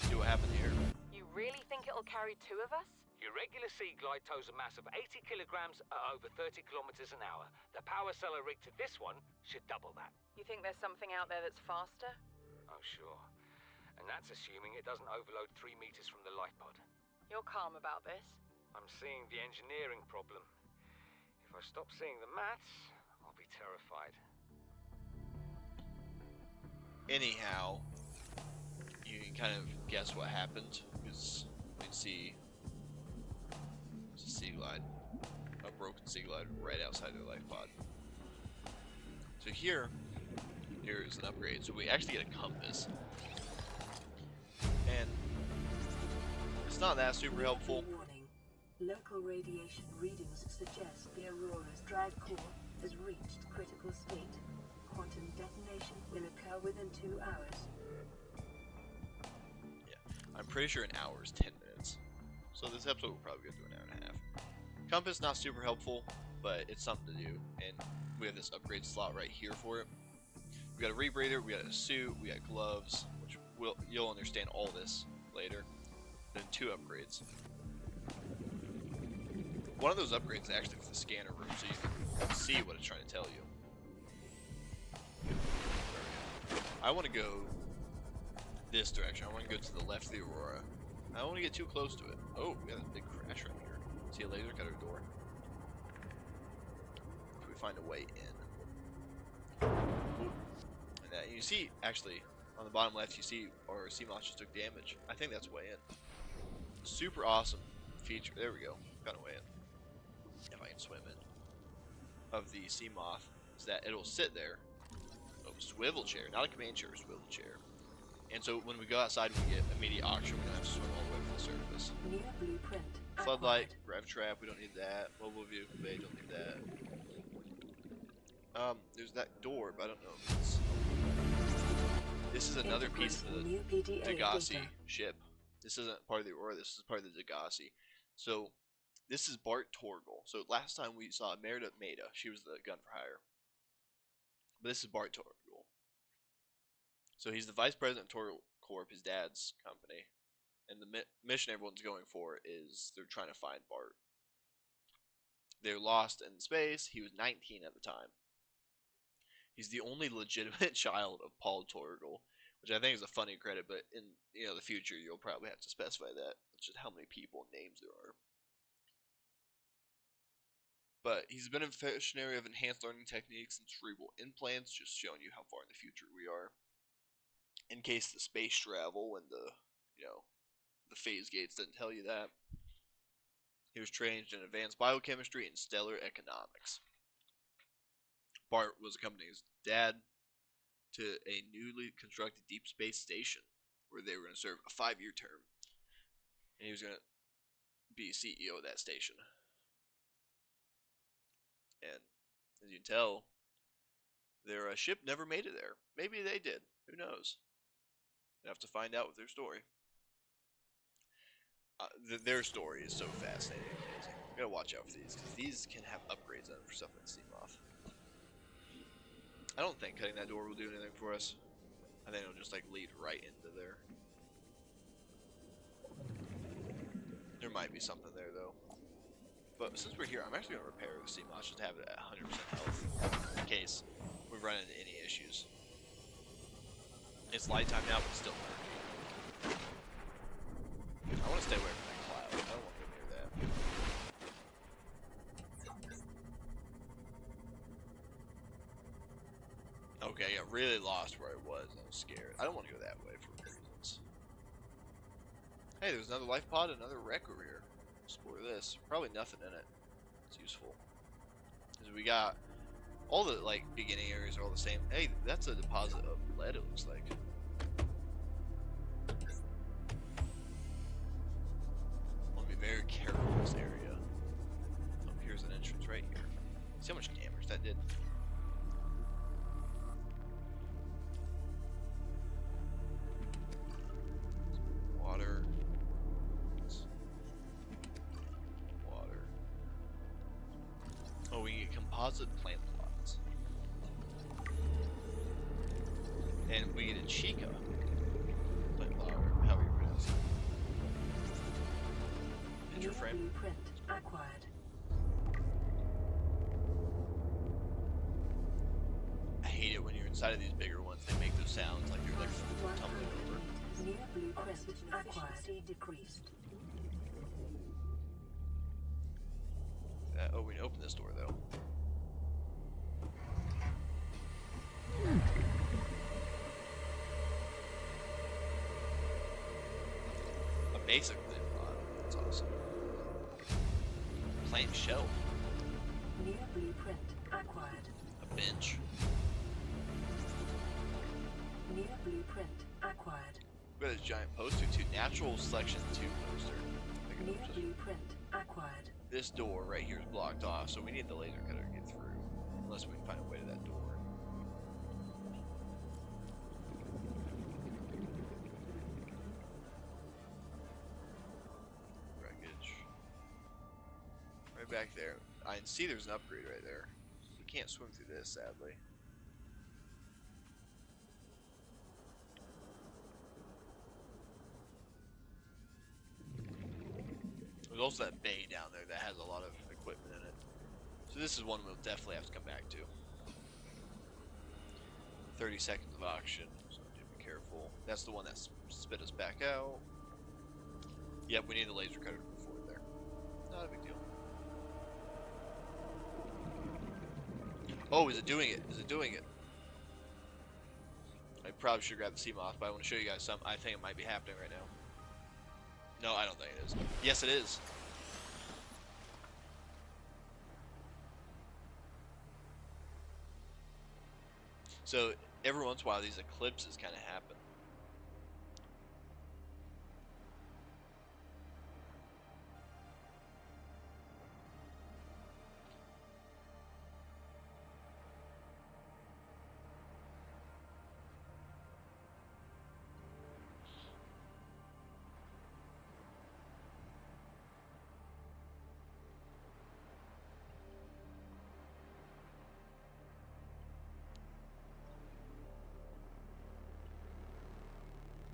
See what happened here. You really think it'll carry 2 of us? Your regular sea glide tows a mass of 80 kilograms at over 30 kilometers an hour. The power cellar rigged to this one should double that. You think there's something out there that's faster? Oh, sure. And that's assuming it doesn't overload 3 meters from the life pod. You're calm about this? I'm seeing the engineering problem. If I stop seeing the maths, I'll be terrified. Anyhow, you can kind of guess what happened, because we can see it's a sea glide, a broken sea glide right outside their life pod. So here is an upgrade. So we actually get a compass, and it's not that super helpful. Warning. Local radiation readings suggest the Aurora's drive core has reached critical state. Quantum detonation will occur within 2 hours. I'm pretty sure an hour is 10 minutes. So this episode will probably go through an hour and a half. Compass, not super helpful, but it's something to do. And we have this upgrade slot right here for it. We got a rebreather, we got a suit, we got gloves, which you'll understand all this later. Then 2 upgrades. One of those upgrades is actually for the scanner room, so you can see what it's trying to tell you. I want to go this direction. I want to go to the left of the Aurora. I don't want to get too close to it. Oh, we got a big crash right here. See a laser cutter door. If we find a way in. Ooh. And that, you see, actually, on the bottom left, you see our sea moth just took damage. I think that's way in. Super awesome feature. There we go. Found a way in. If I can swim in. Of the sea moth is that it'll sit there. Oh, swivel chair, not a command chair, a swivel chair. And so when we go outside, we get immediate oxygen. We don't have to swim all the way to the surface. New blueprint. Floodlight, grav trap, we don't need that. Mobile vehicle bay, don't need that. There's that door, but I don't know if it's... This is another piece of the Degassi ship. This isn't part of the Aurora, this is part of the Degassi. So, this is Bart Torgal. So last time we saw Merida Maida, she was the gun for hire. But this is Bart Torgal. So he's the vice president of Torgal Corp, his dad's company. And the mission everyone's going for is they're trying to find Bart. They're lost in space. He was 19 at the time. He's the only legitimate child of Paul Torgal, which I think is a funny credit, but in the future you'll probably have to specify that. It's just how many people and names there are. But he's a beneficiary of enhanced learning techniques and cerebral implants, just showing you how far in the future we are. In case the space travel and the phase gates didn't tell you that. He was trained in advanced biochemistry and stellar economics. Bart was accompanying his dad to a newly constructed deep space station where they were going to serve a 5-year term. And he was going to be CEO of that station. And as you can tell, Their ship never made it there. Maybe they did. Who knows? We'll have to find out with their story. Their story is so fascinating and amazing. We gotta watch out for these, because these can have upgrades on it for stuff like Seamoth. I don't think cutting that door will do anything for us. I think it'll just like lead right into there. There might be something there though. But since we're here, I'm actually gonna repair the Seamoth just to have it at 100% health in case we run into any issues. It's light time now, but still murky. I want to stay away from that cloud. I don't want to go near that. Okay, I got really lost where I was. I was scared. I don't want to go that way for reasons. Hey, there's another life pod, another wreck over here. Explore this. Probably nothing in it. It's useful. Because we got all the like beginning areas are all the same. Hey, that's a deposit of lead. It looks like. Very careful in this area. Oh, here's an entrance right here. See how much damage that did? Water. Water. Oh, we get composite plant plots. And we get a chica. Plant flower, however you pronounce it. Picture frame. Blueprint acquired. I hate it when you're inside of these bigger ones. They make those sounds like you're like tumbling over. New blueprint acquired. Decreased. Oh, we can open this door though. A basic plant pot. That's awesome. Plant shelf. New blueprint acquired. A bench. New blueprint acquired. We got a giant poster too. Natural selection 2 poster. New blueprint acquired. This door right here is blocked off, so we need the laser cutter to get through. Unless we can find a way to that door. Wreckage. Right back there. I can see there's an upgrade right there. We can't swim through this, sadly. There's also that bay down there that has a lot of equipment in it. So this is one we'll definitely have to come back to. 30 seconds of auction, so do be careful. That's the one that spit us back out. Yep, we need the laser cutter to move forward there. Not a big deal. Oh, is it doing it? Is it doing it? I probably should grab the Seamoth, but I want to show you guys something. I think it might be happening right now. No, I don't think it is. Yes, it is. So every once in a while, these eclipses kind of happen.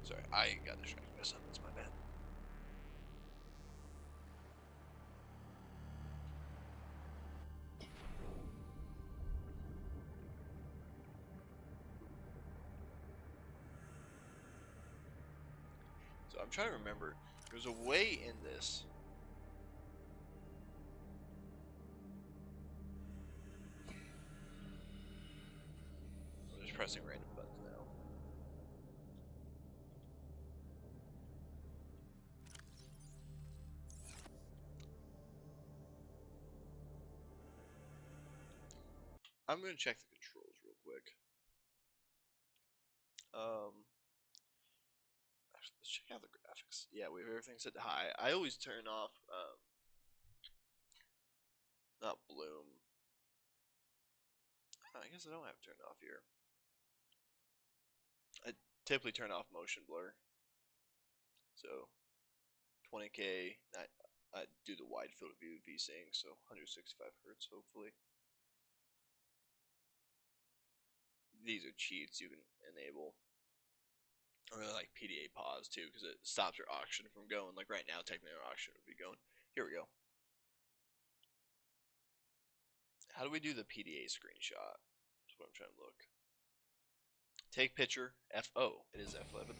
Sorry, I got distracted by something. That's my bad. So I'm trying to remember. There's a way in this. I'm just pressing random buttons now. I'm gonna check the controls real quick. Actually, let's check out the graphics. Yeah, we have everything set to high. I always turn off not bloom. I guess I don't have it turned off here. I typically turn off motion blur. So 20K, I do the wide field of view VSync, so 165 hertz hopefully. These are cheats you can enable. I really like PDA pause too, because it stops your auction from going. Like right now, technically our auction would be going. Here we go. How do we do the PDA screenshot? That's what I'm trying to look. Take picture. It is F11.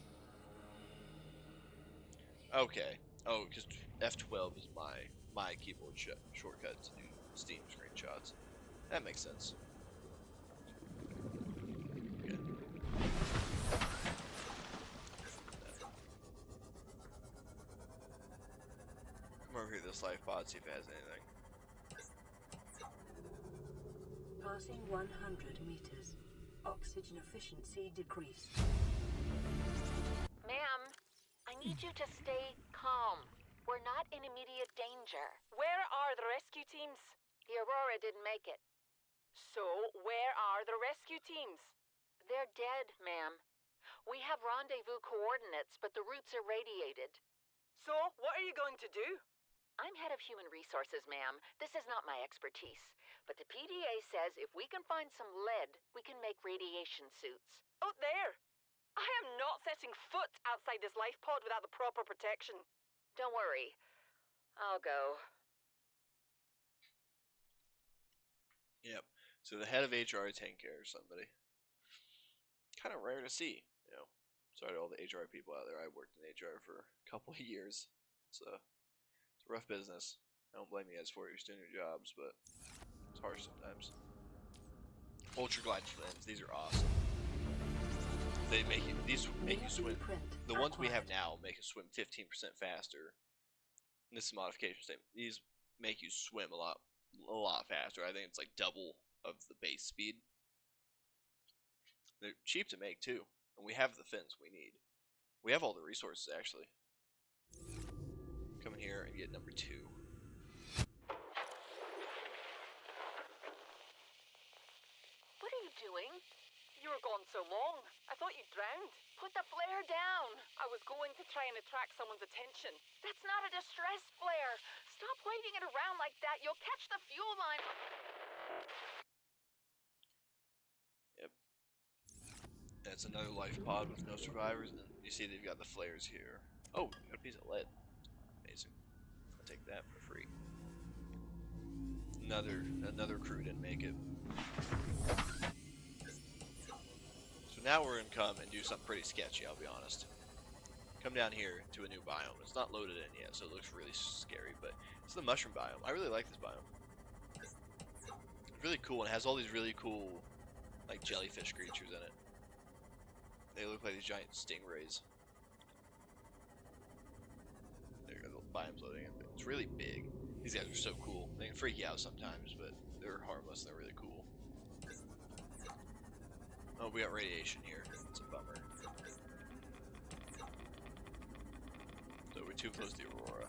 Okay. Oh, because F12 is my keyboard shortcut to do Steam screenshots. That makes sense. Okay. Come over here to this life pod, see if it has anything. Passing 100 meters. Oxygen efficiency decreased. Ma'am, I need you to stay calm. We're not in immediate danger. Where are the rescue teams? The Aurora didn't make it. So, where are the rescue teams? They're dead, ma'am. We have rendezvous coordinates, but the routes are radiated. So, what are you going to do? I'm head of human resources, ma'am. This is not my expertise. But the PDA says if we can find some lead, we can make radiation suits. Out there! I am not setting foot outside this life pod without the proper protection. Don't worry. I'll go. Yep. So the head of HR is taking care of somebody. Kind of rare to see, you know. Sorry to all the HR people out there. I worked in HR for a couple of years. It's a rough business. I don't blame you guys for it. You're still doing your jobs, but it's harsh sometimes. Ultra Glide Twins. These are awesome. They these make you swim. The ones we have now make you swim 15% faster. And this is a modification statement. These make you swim a lot faster. I think it's like double of the base speed. They're cheap to make too, and we have the fins we need. We have all the resources actually. Come in here and get number 2. What are you doing? You were gone so long. I thought you drowned. Put the flare down. I was going to try and attract someone's attention. That's not a distress flare. Stop waving it around like that. You'll catch the fuel line. Yep. That's another life pod with no survivors, and you see they've got the flares here. Oh, got a piece of lead. Amazing. I'll take that for free. Another crew didn't make it. So now we're gonna come and do something pretty sketchy, I'll be honest. Come down here to a new biome. It's not loaded in yet, so it looks really scary, but it's the mushroom biome. I really like this biome. It's really cool, and it has all these really cool, like, jellyfish creatures in it. They look like these giant stingrays. There you go, the biome's loading in. It's really big. These guys are so cool. They can freak you out sometimes, but they're harmless and they're really cool. Oh, we got radiation here. It's a bummer. So we're too close to the Aurora.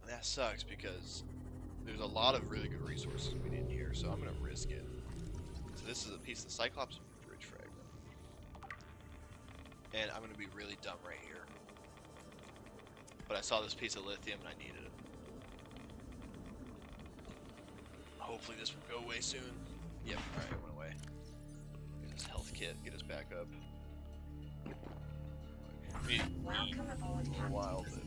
And that sucks because there's a lot of really good resources we need here, so I'm going to risk it. So this is a piece of the Cyclops bridge fragment. And I'm going to be really dumb right here. But I saw this piece of lithium and I needed it. Hopefully this will go away soon. Yep, alright, it went away. Get this health kit, get us back up. I mean, Welcome aboard, a while, but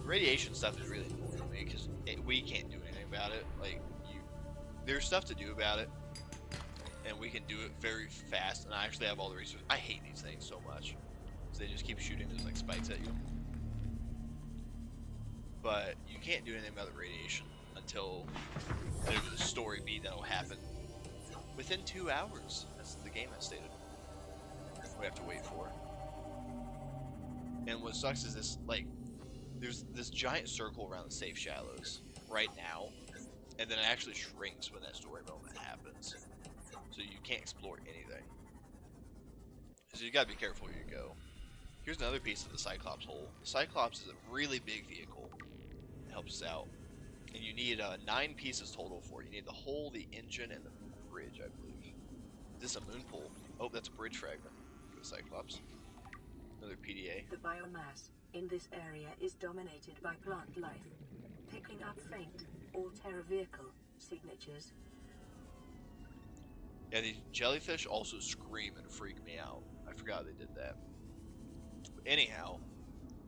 radiation stuff is really important to me because we can't do anything about it. Like, there's stuff to do about it, and we can do it very fast. And I actually have all the resources. I hate these things so much, so they just keep shooting those like spikes at you. But you can't do anything about the radiation until there's a story beat that'll happen within 2 hours. That's the game has stated. We have to wait for. And what sucks is this, like, there's this giant circle around the safe shallows right now, and then it actually shrinks when that story moment happens. So you can't explore anything. So you gotta be careful where you go. Here's another piece of the Cyclops hole. The Cyclops is a really big vehicle. It helps us out. And you need 9 pieces total for it. You need the hull, the engine, and the bridge, I believe. Is this a moon pool? Oh, that's a bridge fragment. Go to Cyclops. Another PDA. The biomass in this area is dominated by plant life, picking up faint All-Terra vehicle signatures. Yeah, these jellyfish also scream and freak me out. I forgot they did that. But anyhow,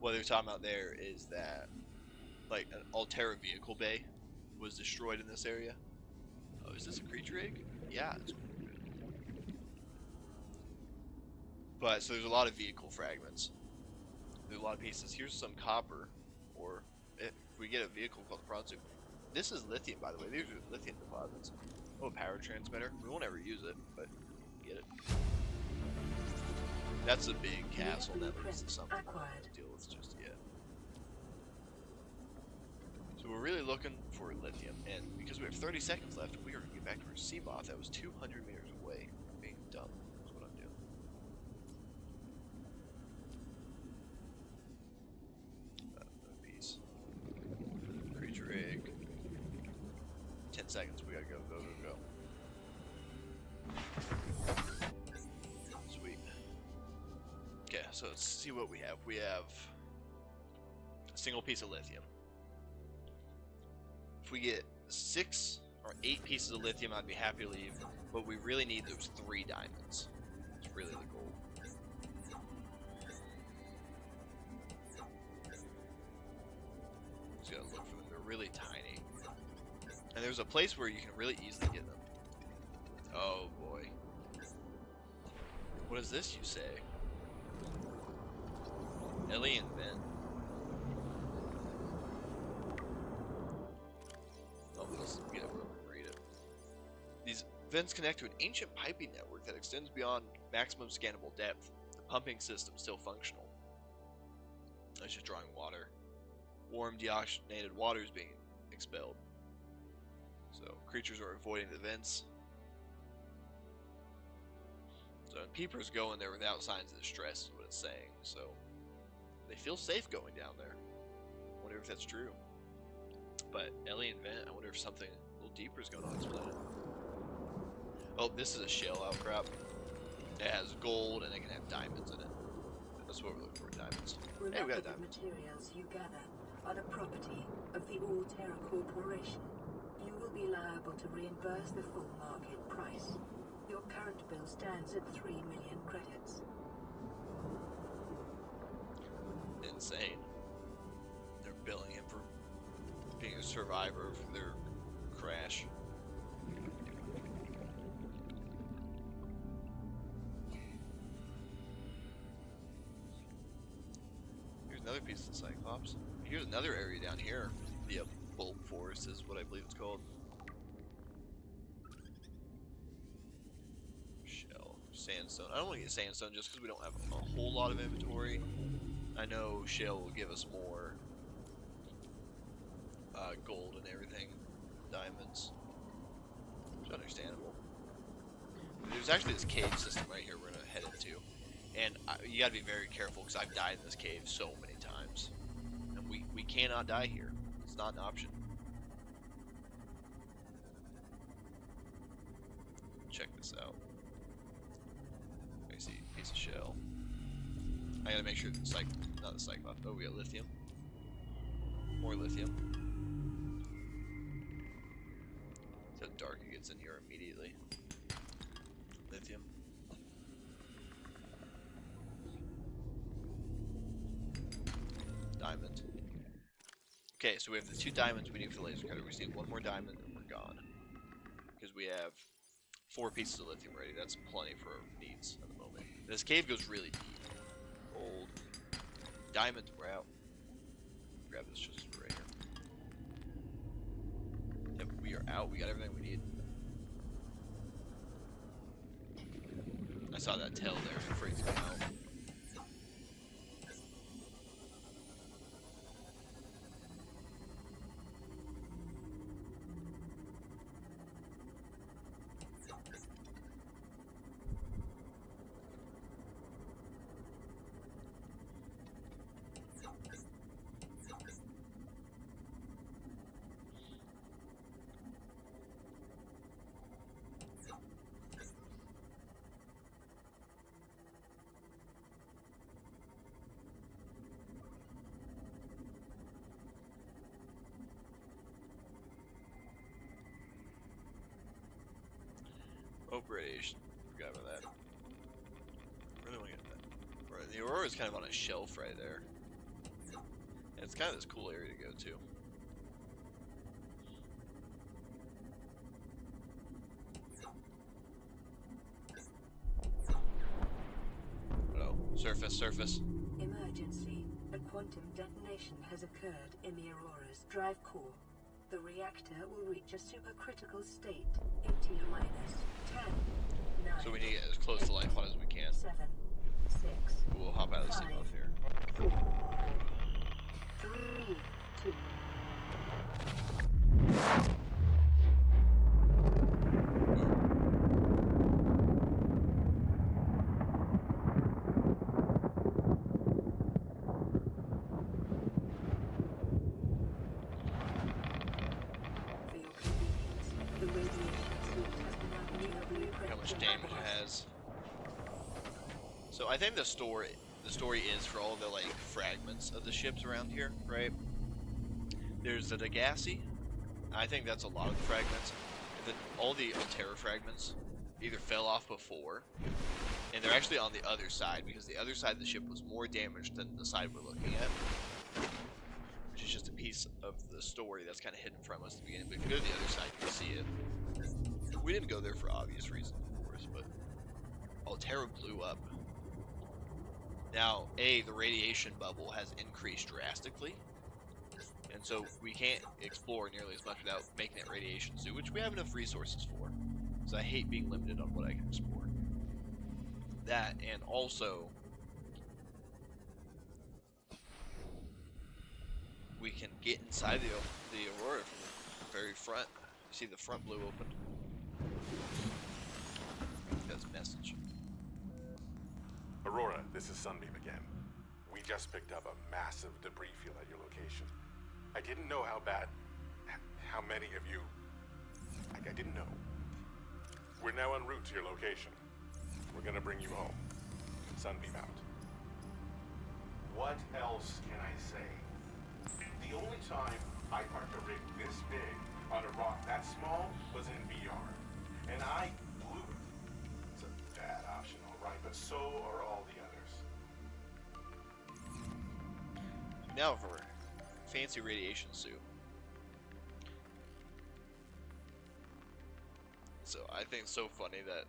what they're talking about there is that, like, an Altera vehicle bay was destroyed in this area. Oh, is this a creature egg? Yeah. But, so there's a lot of vehicle fragments. There's a lot of pieces. Here's some copper, or if we get a vehicle called the Pronsu. This is lithium, by the way. These are lithium deposits. Oh, a power transmitter. We won't ever use it, but get it. That's a big castle that leads to something I don't have to deal with just yet. So we're really looking for lithium, and because we have 30 seconds left, we are going to get back to our Seamoth that was 200 meters away. Being dumb. That's what I'm doing. Another piece. Creature egg. 10 seconds. We gotta go, go, go, go. Sweet. Okay, so let's see what we have. We have a single piece of lithium. If we get 6 or 8 pieces of lithium, I'd be happy to leave. But we really need those 3 diamonds. It's really the goal. Just gotta look for them. They're really tiny. And there's a place where you can really easily get them. Oh boy. What is this you say? Alien vent. Oh, let's get it and read it. These vents connect to an ancient piping network that extends beyond maximum scannable depth. The pumping system is still functional. It's just drawing water. Warm deoxygenated water is being expelled. So creatures are avoiding the vents. So peepers go in there without signs of distress is what it's saying. So they feel safe going down there. I wonder if that's true. But alien vent, I wonder if something a little deeper is going on this planet. Oh, this is a shell outcrop. It has gold and it can have diamonds in it. That's what we're looking for, diamonds. Hey, we got The diamonds. materials you gather are the property of the All-Terra Corporation. You will be liable to reimburse the full market price. Your current bill stands at 3 million credits. Insane. They're billing him for being a survivor of their crash. Here's another piece of the Cyclops. Here's another area down here. The bulk forest is what I believe it's called. Shell. Sandstone. I don't want to get sandstone just because we don't have a whole lot of inventory. I know shell will give us more gold and everything. Diamonds. It's understandable. There's actually this cave system right here we're going to head into. And you gotta be very careful because I've died in this cave so many times. And we cannot die here. It's not an option. Check this out. I see a piece of shell. I gotta make sure the not the Cyclops. Oh, we got lithium. More lithium. So dark it gets in here immediately. Lithium. Diamond. Okay, so we have the 2 diamonds we need for the laser cutter. We just need 1 more diamond and we're gone. Because we have 4 pieces of lithium ready. That's plenty for our needs at the moment. This cave goes really deep. Gold. Diamond, we're out. Grab this just right here. Yep, we are out. We got everything we need. I saw that tail there. It freaked me out. Hope radiation. Forgot about that. Really want to get that. Right, the Aurora is kind of on a shelf right there. And it's kind of this cool area to go to. Oh, surface. Emergency. A quantum detonation has occurred in the Aurora's drive core. The reactor will reach a supercritical state in T-minus 10, 9, So we need to get as close to life pod as we can. 7, 6, We'll hop out of the 5, steam off here. 4, 3, 2. How much damage it has. So I think the story is for all the like fragments of the ships around here, right? There's the Degassi. I think that's a lot of the fragments. And then all the Altera fragments either fell off before, and they're actually on the other side because the other side of the ship was more damaged than the side we're looking at. Which is just a piece of the story that's kind of hidden from us at the beginning. But if you go to the other side, you can see it. We didn't go there for obvious reasons, of course, but Altera blew up. Now, the radiation bubble has increased drastically, and so we can't explore nearly as much without making it radiation suit, which we have enough resources for. So I hate being limited on what I can explore. That, and also, we can get inside the Aurora from the very front. You see the front blew open. That's a message. Aurora, this is Sunbeam again. We just picked up a massive debris field at your location. I didn't know how many of you... I didn't know. We're now en route to your location. We're gonna bring you home. Sunbeam out. What else can I say? The only time I parked a rig this big on a rock that small was in VR. And I blew it. It's a bad option, alright, but so are all the others. Now for fancy radiation suit. So I think it's so funny that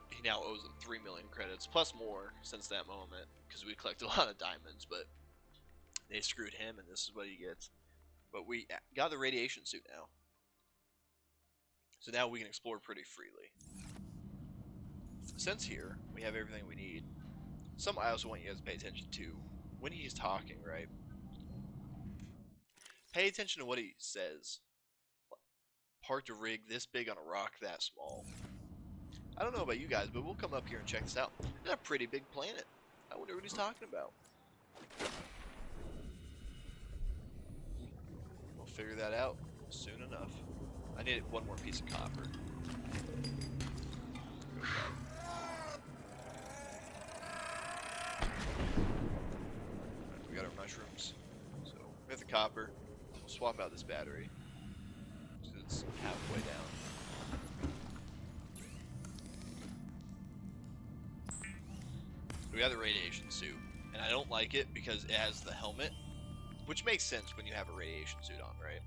he now owes them 3 million credits, plus more since that moment, because we collect a lot of diamonds, but they screwed him, and this is what he gets. But we got the radiation suit now. So now we can explore pretty freely. Since here, we have everything we need. Something I also want you guys to pay attention to, when he's talking, right? Pay attention to what he says. Parked a rig this big on a rock that small. I don't know about you guys, but we'll come up here and check this out. It's a pretty big planet. I wonder what he's talking about. We'll figure that out soon enough. I need one more piece of copper. We got our mushrooms. So we have the copper. We'll swap out this battery. So it's halfway down. We got the radiation suit, and I don't like it because it has the helmet, which makes sense when you have a radiation suit on, right?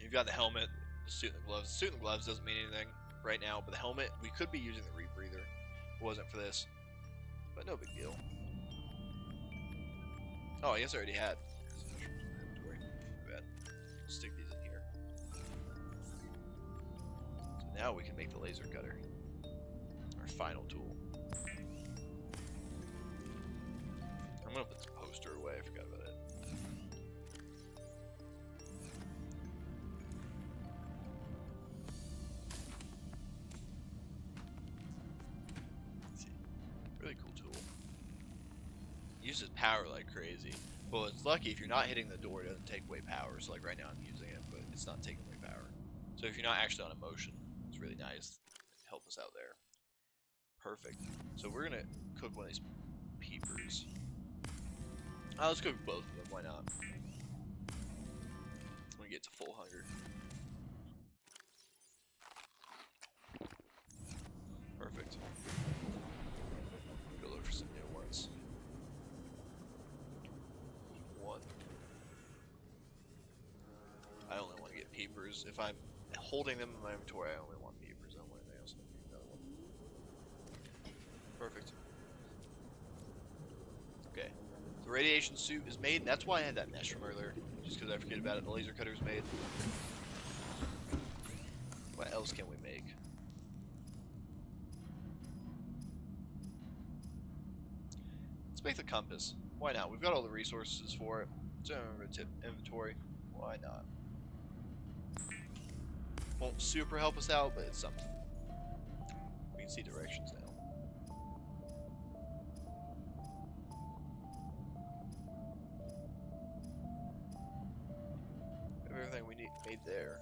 You've got the helmet, the suit, and the gloves. The suit and the gloves doesn't mean anything right now, but the helmet, we could be using the rebreather. It wasn't for this, but no big deal. Oh, I guess I already had. Bad. Stick these in here. So now we can make the laser cutter, our final tool. I'm gonna put the poster away, I forgot about it. Let's see. Really cool tool. Uses power like crazy. Well, it's lucky if you're not hitting the door, it doesn't take away power. So like right now I'm using it, but it's not taking away power. So if you're not actually on a motion, it's really nice. Help us out there. Perfect. So we're gonna cook one of these peepers. Let's cook both of them, why not? When we get to full hunger. Perfect. Go look for some new ones. One. I only want to get peepers. If I'm holding them in my inventory, I only want peepers. I don't want anything else. Another one. Perfect. Okay. The radiation suit is made. That's why I had that mesh from earlier. Just because I forget about it. The laser cutter is made. What else can we make? Let's make the compass. Why not? We've got all the resources for it. It's in our inventory. Why not? Won't super help us out, but it's something. We can see directions now. We have everything we need made there.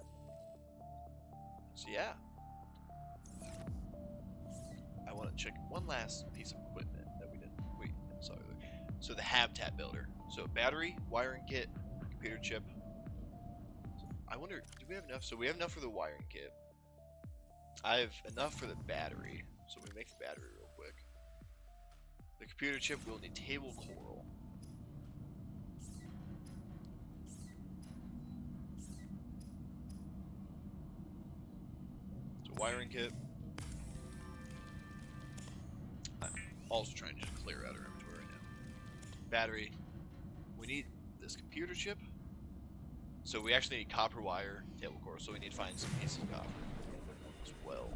So yeah. I want to check one last piece of equipment that we didn't. Wait, I'm sorry. So the habitat builder. So battery, wiring kit, computer chip. So I wonder, do we have enough? So we have enough for the wiring kit. I have enough for the battery. So we make the battery real quick. The computer chip will need table coral. So wiring kit. I'm also trying to just clear out our inventory right now. Battery. We need this computer chip. So we actually need copper wire, table coral. So we need to find some pieces of copper as well.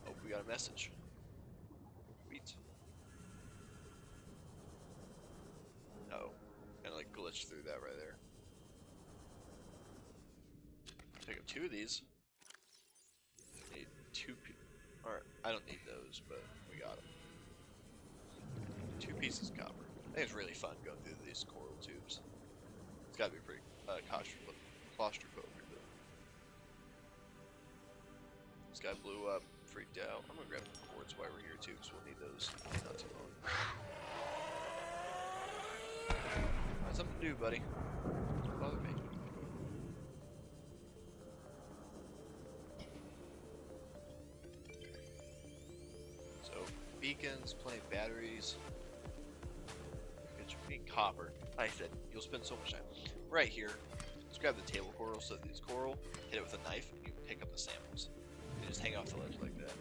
Oh, we got a message. Sweet. Oh, kind of like glitched through that right there. Pick up 2 of these. Need 2. Alright, I don't need those, but we got them. 2 pieces of copper. I think it's really fun going through these coral tubes. It's gotta be pretty claustrophobic. This guy blew up, freaked out. I'm gonna grab the cords while we're here too, because we'll need those not too long. Find something to do, buddy. Don't bother me. So, beacons, plenty of batteries. We need copper. Like I said, you'll spend so much time. Right here, let's grab the table coral. So these coral, hit it with a knife, and you can pick up the samples. You just hang off the ledge like that.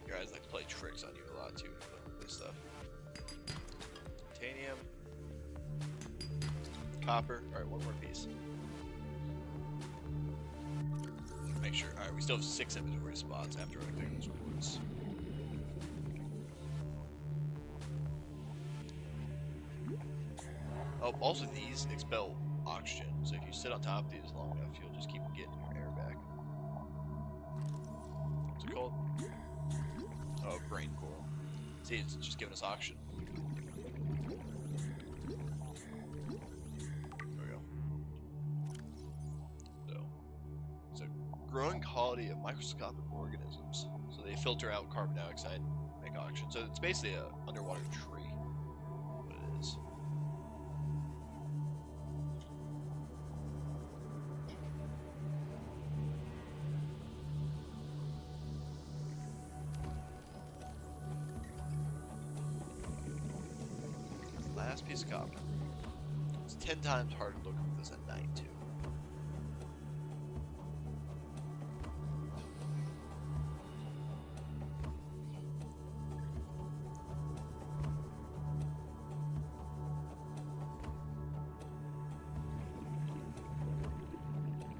Your guys like to play tricks on you a lot too with this stuff. Titanium. Copper. Alright, one more piece. Make sure. Alright, we still have 6 inventory spots after I pick those quartz. Oh, also these expel oxygen, so if you sit on top of these long enough, you'll just keep getting your air back. What's it called? Oh, brain coral. See, it's just giving us oxygen. There we go. So, it's a growing colony of microscopic organisms. So they filter out carbon dioxide, make oxygen. So it's basically an underwater tree. What it is. Last piece of copper. It's 10 times harder to look for this at night too.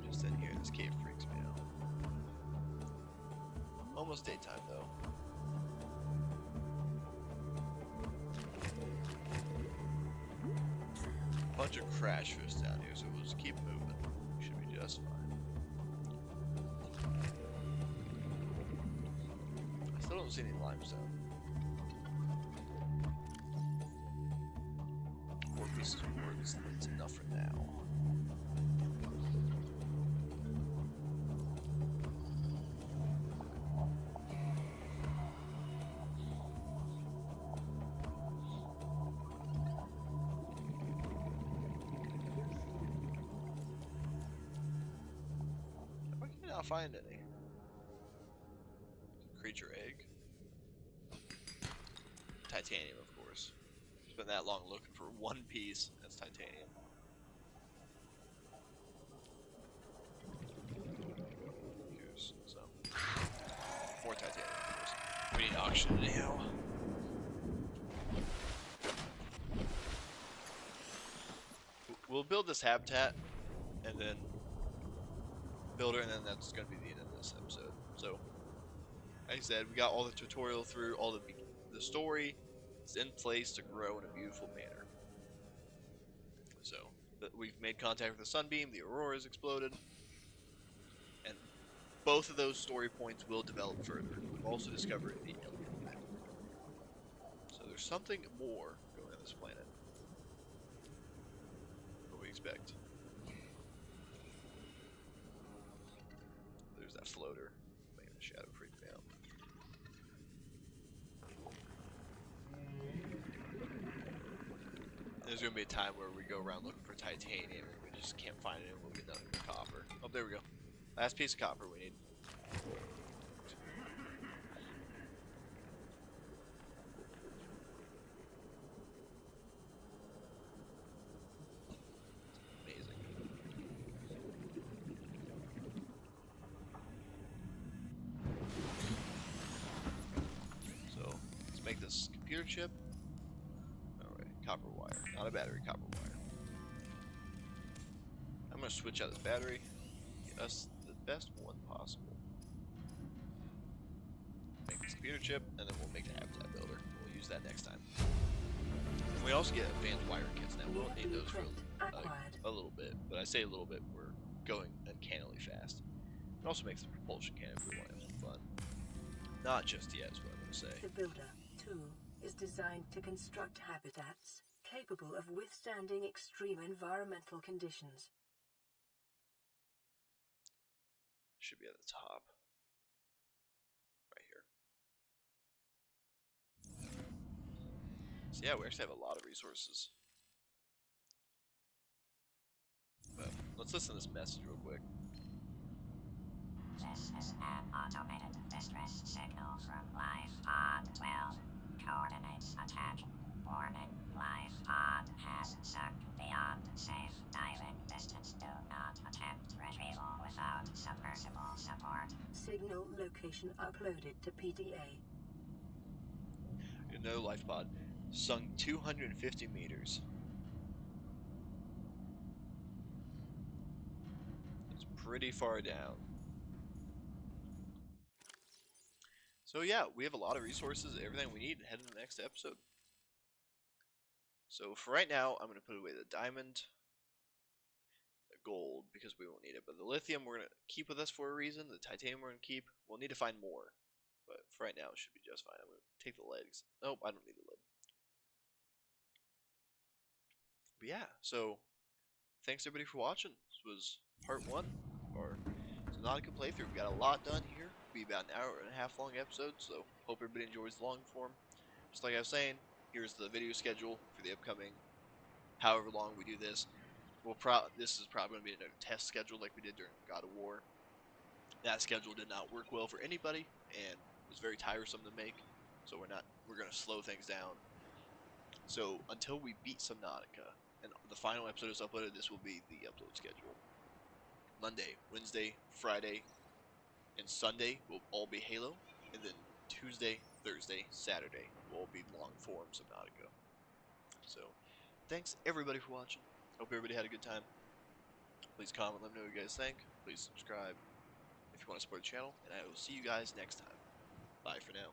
Just in here, this cave freaks me out. Almost daytime though. Bunch of crash fish down here, so we'll just keep moving. We should be just fine. I still don't see any limestone. 4 pieces of quartz, that's enough for now. not finding any. Creature egg. Titanium, of course. Spent that long looking for one piece. That's titanium. Here's some more titanium, of course. We need auction anyhow. We'll build this habitat, and then build her, and then that's going to be the end of this episode. So, like I said, we got all the tutorial through, all the story is in place to grow in a beautiful manner. So, we've made contact with the Sunbeam, the Aurora's exploded, and both of those story points will develop further. We've also discovered the alien planet. So there's something more going on this planet. What we expect. There's that floater. Man, the shadow freaked me out. There's gonna be a time where we go around looking for titanium and we just can't find it, and we'll get nothing but copper. Oh, there we go. Last piece of copper we need. Amazing. So, let's make this computer chip. Alright, copper wire. Not a battery, copper wire. I'm gonna switch out this battery. Get us the best one possible. Make this computer chip, and then we'll make the habitat builder. We'll use that next time. And we also get advanced wiring kits now. We'll need those for a little bit, but I say a little bit, we're going uncannily fast. It also makes the propulsion cannon if we want to have some fun. Not just yet, is what I'm going to say. The Builder, too, is designed to construct habitats capable of withstanding extreme environmental conditions. Should be at the top. Right here. So yeah, we actually have a lot of resources. But let's listen to this message real quick. This is an automated distress signal from Life Pod 12. Coordinates attached. Warning, Life Pod has sunk beyond safe diving distance. Do not attempt retrieval without submersible support. Signal location uploaded to PDA. No life pod. Sunk 250 meters. It's pretty far down. So yeah, we have a lot of resources, everything we need to head into the next episode. So for right now, I'm going to put away the diamond, the gold, because we won't need it. But the lithium we're going to keep with us for a reason. The titanium we're going to keep. We'll need to find more. But for right now, it should be just fine. I'm going to take the legs. Nope, I don't need the lid. But yeah, so thanks everybody for watching. This was part 1 of our Subnautica playthrough. We got a lot done here. It'll be about an hour and a half long episode, so hope everybody enjoys the long form. Just like I was saying, here's the video schedule for the upcoming however long we do this. This is probably going to be another test schedule like we did during God of War. That schedule did not work well for anybody and was very tiresome to make, so we're going to slow things down. So until we beat Subnautica and the final episode is uploaded, this will be the upload schedule. Monday, Wednesday, Friday, and Sunday will all be Halo, and then Tuesday, Thursday, Saturday will all be long form Subnautica. So, thanks everybody for watching. Hope everybody had a good time. Please comment, let me know what you guys think. Please subscribe if you want to support the channel, and I will see you guys next time. Bye for now.